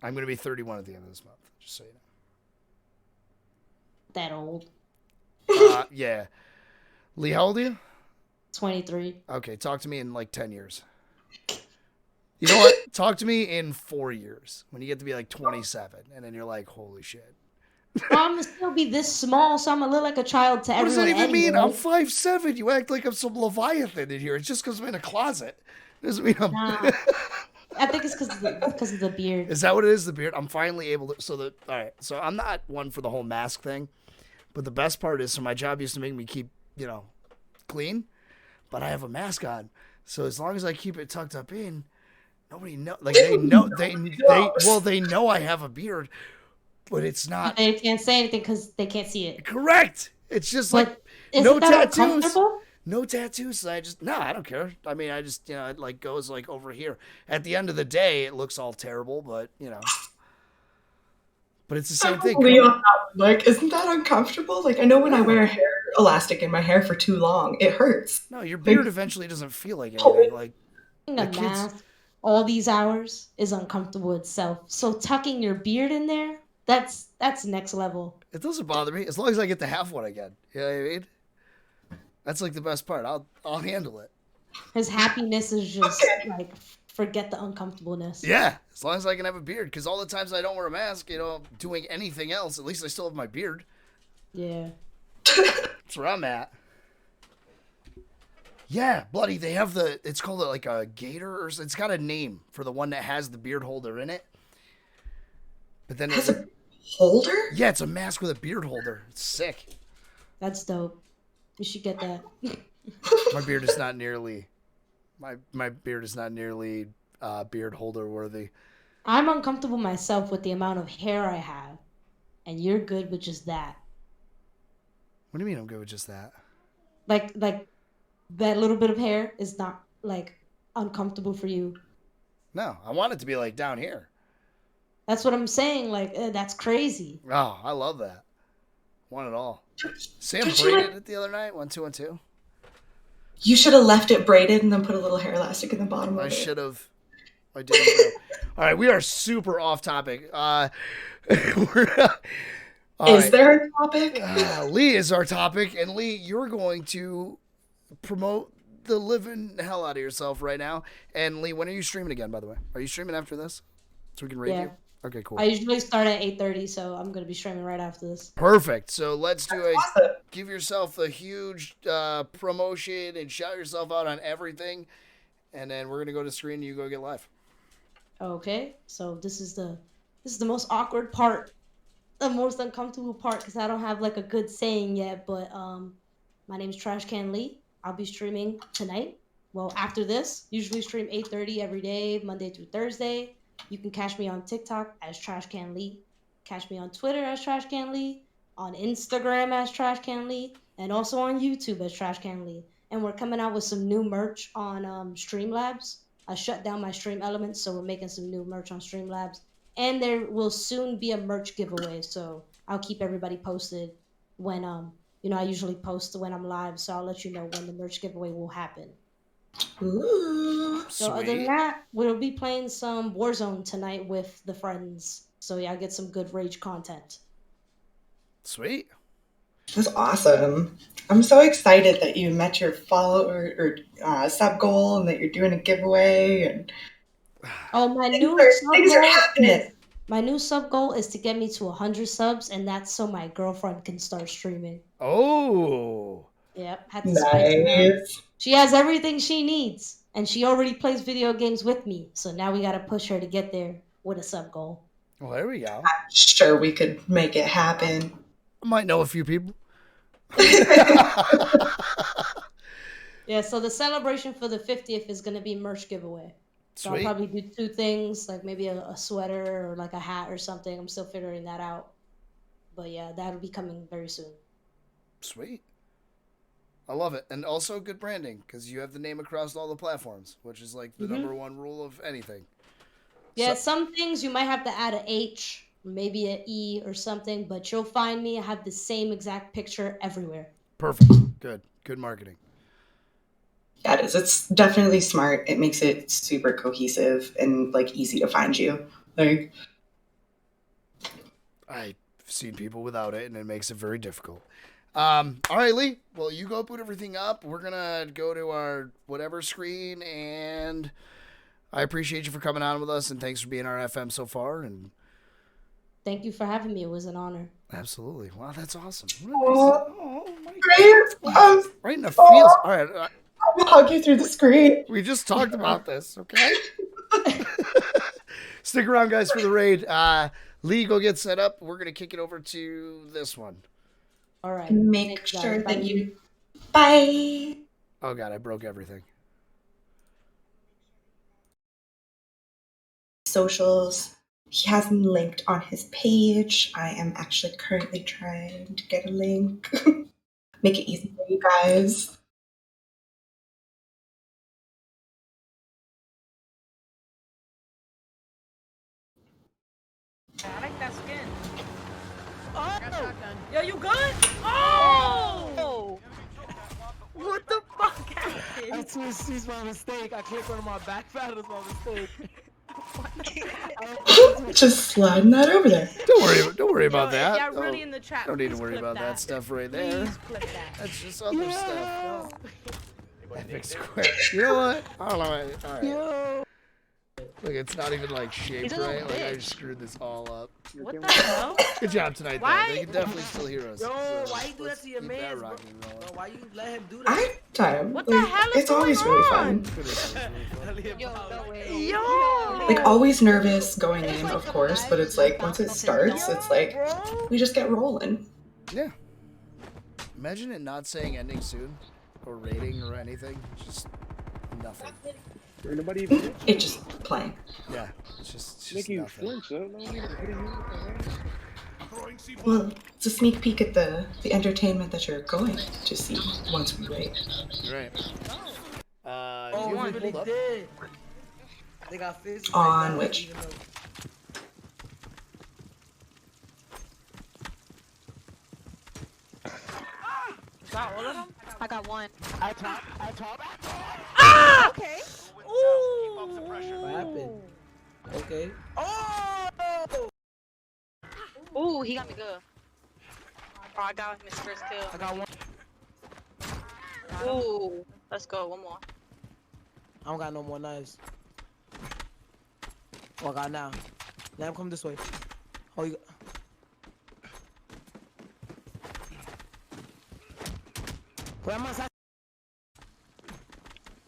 I'm going to be 31 at the end of this month, just so you know. That old. Yeah. Lee, how old are you? 23. Okay, talk to me in like 10 years. You know what? Talk to me in 4 years when you get to be like 27, and then you're like, holy shit. Well, I'm gonna still be this small, so I'm gonna look like a child to What does everyone. that even mean? anyway. I'm 5'7". You act like I'm some Leviathan in here. It's just because I'm in a closet. It doesn't mean I'm. Nah. I think it's because of the beard. Is that what it is? The beard? I'm finally able to. All right. So I'm not one for the whole mask thing, but the best part is, so my job used to make me keep, clean, but I have a mask on, so as long as I keep it tucked up in, nobody know. Like they know they know I have a beard, but it's not. They can't say anything because they can't see it. Correct. It's just But like isn't no that tattoos. uncomfortable? No tattoos. So I don't care. I mean, I just, it like goes like over here. At the end of the day, it looks all terrible, but but it's the same thing. Like, isn't that uncomfortable? Like, I know when I wear a hair elastic in my hair for too long, it hurts. No, your beard eventually doesn't feel like anything. Like A mask all these hours is uncomfortable itself. So tucking your beard in there, that's next level. It doesn't bother me as long as I get to have one again. You know what I mean? That's like the best part. I'll handle it. His happiness is just like forget the uncomfortableness. Yeah, as long as I can have a beard. Because all the times I don't wear a mask, doing anything else, at least I still have my beard. Yeah. That's where I'm at. Yeah, bloody. They have it's called like a gator, or it's got a name for the one that has the beard holder in it. But then it's a holder? Yeah, it's a mask with a beard holder. It's sick. That's dope. You should get that. My beard is not nearly my beard is not nearly beard holder worthy. I'm uncomfortable myself with the amount of hair I have, and you're good with just that. What do you mean I'm good with just that? Like that little bit of hair is not like uncomfortable for you. No, I want it to be like down here. That's what I'm saying. Like that's crazy. Oh, I love that. Want it all. Sam braided it the other night. 1 2 1 2. You should have left it braided and then put a little hair elastic in the bottom of it. I should have. I didn't. All right, we are super off topic. Is there a topic? Lee is our topic, and Lee, you're going to promote the living hell out of yourself right now. And Lee, when are you streaming again? By the way, are you streaming after this, so we can rate you? Okay, cool. I usually start at 8:30, so I'm gonna be streaming right after this. Perfect. So let's do give yourself a huge promotion and shout yourself out on everything, and then we're gonna go to screen and you go get live. Okay, so this is the most awkward part, the most uncomfortable part, because I don't have like a good saying yet. But my name is TrashCanLee. I'll be streaming tonight. Well, after this, usually stream 8:30 every day, Monday through Thursday. You can catch me on TikTok as TrashCanLee, catch me on Twitter as TrashCanLee, on Instagram as TrashCanLee, and also on YouTube as TrashCanLee. And we're coming out with some new merch on Streamlabs. I shut down my Stream Elements, so we're making some new merch on Streamlabs. And there will soon be a merch giveaway, so I'll keep everybody posted when I usually post when I'm live, so I'll let you know when the merch giveaway will happen. Ooh, so other than that, we'll be playing some Warzone tonight with the friends. So yeah, I'll get some good rage content. Sweet. That's awesome. I'm so excited that you met your follower or sub goal and that you're doing a giveaway. And my new sub goal is to get me to 100 subs, and that's so my girlfriend can start streaming. Oh. Yep, had to spice it up. She has everything she needs, and she already plays video games with me. So now we gotta push her to get there with a sub goal. Well, there we go. I'm sure we could make it happen. I might know a few people. Yeah, so the celebration for the 50th is gonna be merch giveaway. So I'll probably do 2 things, like maybe a sweater or like a hat or something. I'm still figuring that out. But yeah, that'll be coming very soon. Sweet. I love it. And also good branding because you have the name across all the platforms, which is like the number one rule of anything. Yeah, some things you might have to add a H, maybe an E or something, but you'll find me. I have the same exact picture everywhere. Perfect. Good marketing. Yeah, it is. It's definitely smart. It makes it super cohesive and like easy to find you. Like, I've seen people without it, and it makes it very difficult. All right, Lee. Well, you go put everything up. We're gonna go to our whatever screen, and I appreciate you for coming on with us, and thanks for being our FM so far. And thank you for having me. It was an honor. Absolutely. Wow, that's awesome. oh My great. right in the feels. All right. I'll hug you through the screen. We just talked about this, okay? Stick around, guys, for the raid. Lee, go get set up. We're going to kick it over to this one. All right. Make sure that you... Bye. Oh, God, I broke everything. Socials. He has them linked on his page. I am actually currently trying to get a link. Make it easy for you guys. I like that skin. Oh! Yo, you good? Oh! What the fuck happened? That's my mistake. I clicked on my back pad. That's my mistake. Just sliding that over there. Don't worry about that. Yeah, really in the chat. Don't need to worry about that stuff right there. Please clip that. That's just other stuff. No. Epic square. You know what? I don't know. All right. Yo. Look, it's not even like shaped right. Like I just screwed this all up. What the hell? Good job tonight, Why? though. They can definitely still hear us. Yo, So why you do that to your keep man, that bro? rocking and rolling. Bro, why you let him do that? I time. What the hell is It's always going really on? fun. Yo, Yo. Like always nervous going in, of course, but it's like once it starts, it's like we just get rolling. Yeah. Imagine it not saying ending soon, or rating, or anything. Just nothing. Anybody even It just playing. Yeah. It's just make you nothing. flinch, though? No one even hitting you. Well, it's a sneak peek at the entertainment that you're going to see once we raid. Right. Oh, You I have it really pulled up? did. They got fish. On which? Got all of them? I got one. I top. Ah! Okay. Ooh. What happened? Okay. Oh! Ooh, he got me good. Oh, I got him his first kill. I got one. Ooh, let's go. One more. I don't got no more knives. Oh, I got now. Now come this way. Oh, you. Where am I?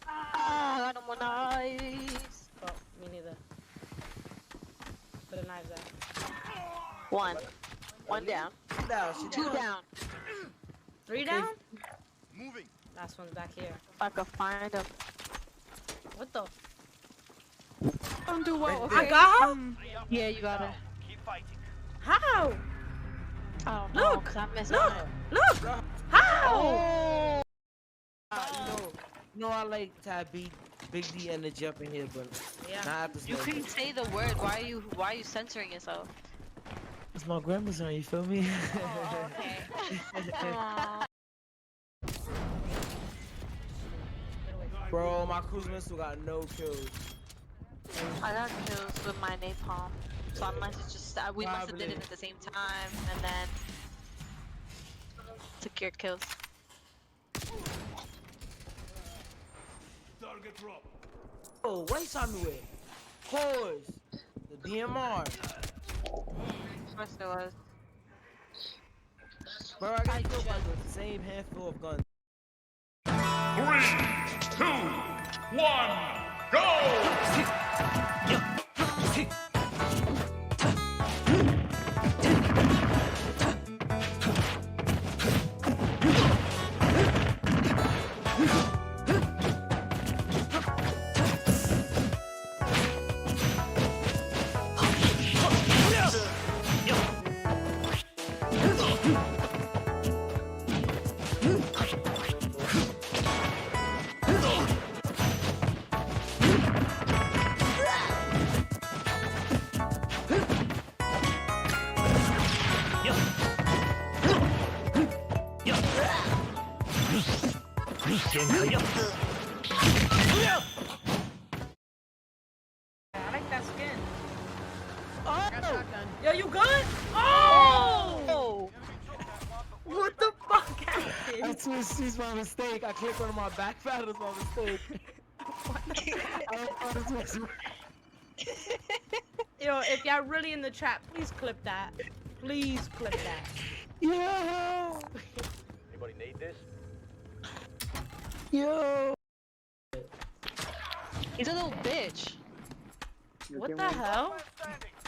Ah, I got no more knives. Oh, me neither. Put the knives out. One. One down. Down. She Two down. 3 down? Moving. Last one's back here. If I could find him. What the? Don't do well. I got her? Yeah, you got it. How? I don't know, Look, 'cause I missed look. it. Look! How? Oh! No, I like to have Big D and the jump in here, but Yeah. not at this You moment. couldn't say the word. Why are you censoring yourself? It's my grandma's son, you feel me? Oh, okay. Aw. Bro, my cruise missile got no kills. I got kills with my napalm. So I must have just we must have did it at the same time and then took your kills. Oh, what you shot me with? Course, the DMR. Of course there was. Bro, I got killed by the same handful of guns. 3, 2, 1, go! I like that skin. Oh! Yo, you good? Oh! What the fuck happened? That's switched my mistake. I clicked on my back paddle. That's my mistake. Yo, if y'all really in the chat, please clip that. Please clip that. Yo! Anybody need this? Yo! He's a little bitch. What the hell?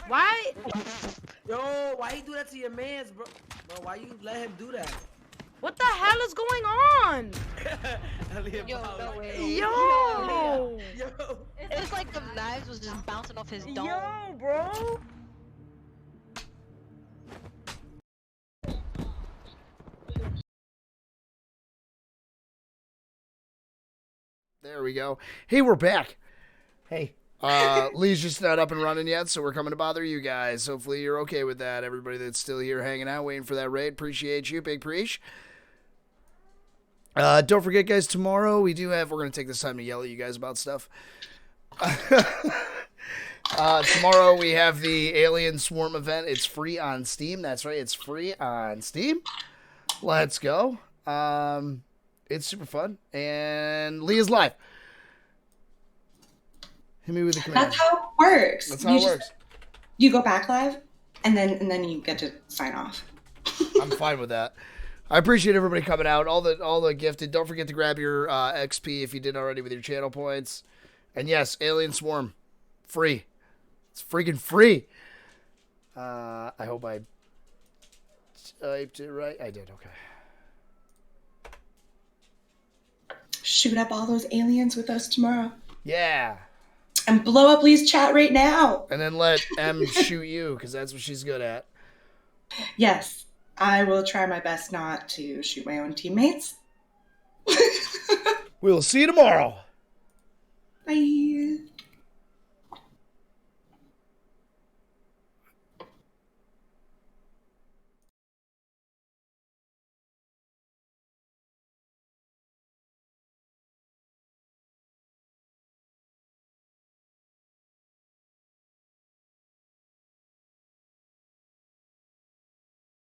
Why? Yo, why you do that to your mans, bro? Bro, why you let him do that? What the hell is going on? Yo, no way. Yo! Yo! It's like the knives was just bouncing off his dome. Yo, bro! There we go. Hey, we're back. Hey. Lee's just not up and running yet, so we're coming to bother you guys. Hopefully you're okay with that. Everybody that's still here hanging out, waiting for that raid. Appreciate you. Big preach. Don't forget, guys, tomorrow we're going to take this time to yell at you guys about stuff. Tomorrow we have the Alien Swarm event. It's free on Steam. That's right. It's free on Steam. Let's go. It's super fun. And Lee is live. Hit me with the command. That's how it works. That's how it works. You go back live, and then you get to sign off. I'm fine with that. I appreciate everybody coming out. All the gifted. Don't forget to grab your XP if you didn't already with your channel points. And yes, Alien Swarm, free. It's freaking free. I hope I typed it right. I did. Okay. Shoot up all those aliens with us tomorrow. Yeah. And blow up Lee's chat right now. And then let M shoot you, because that's what she's good at. Yes, I will try my best not to shoot my own teammates. We'll see you tomorrow. Bye.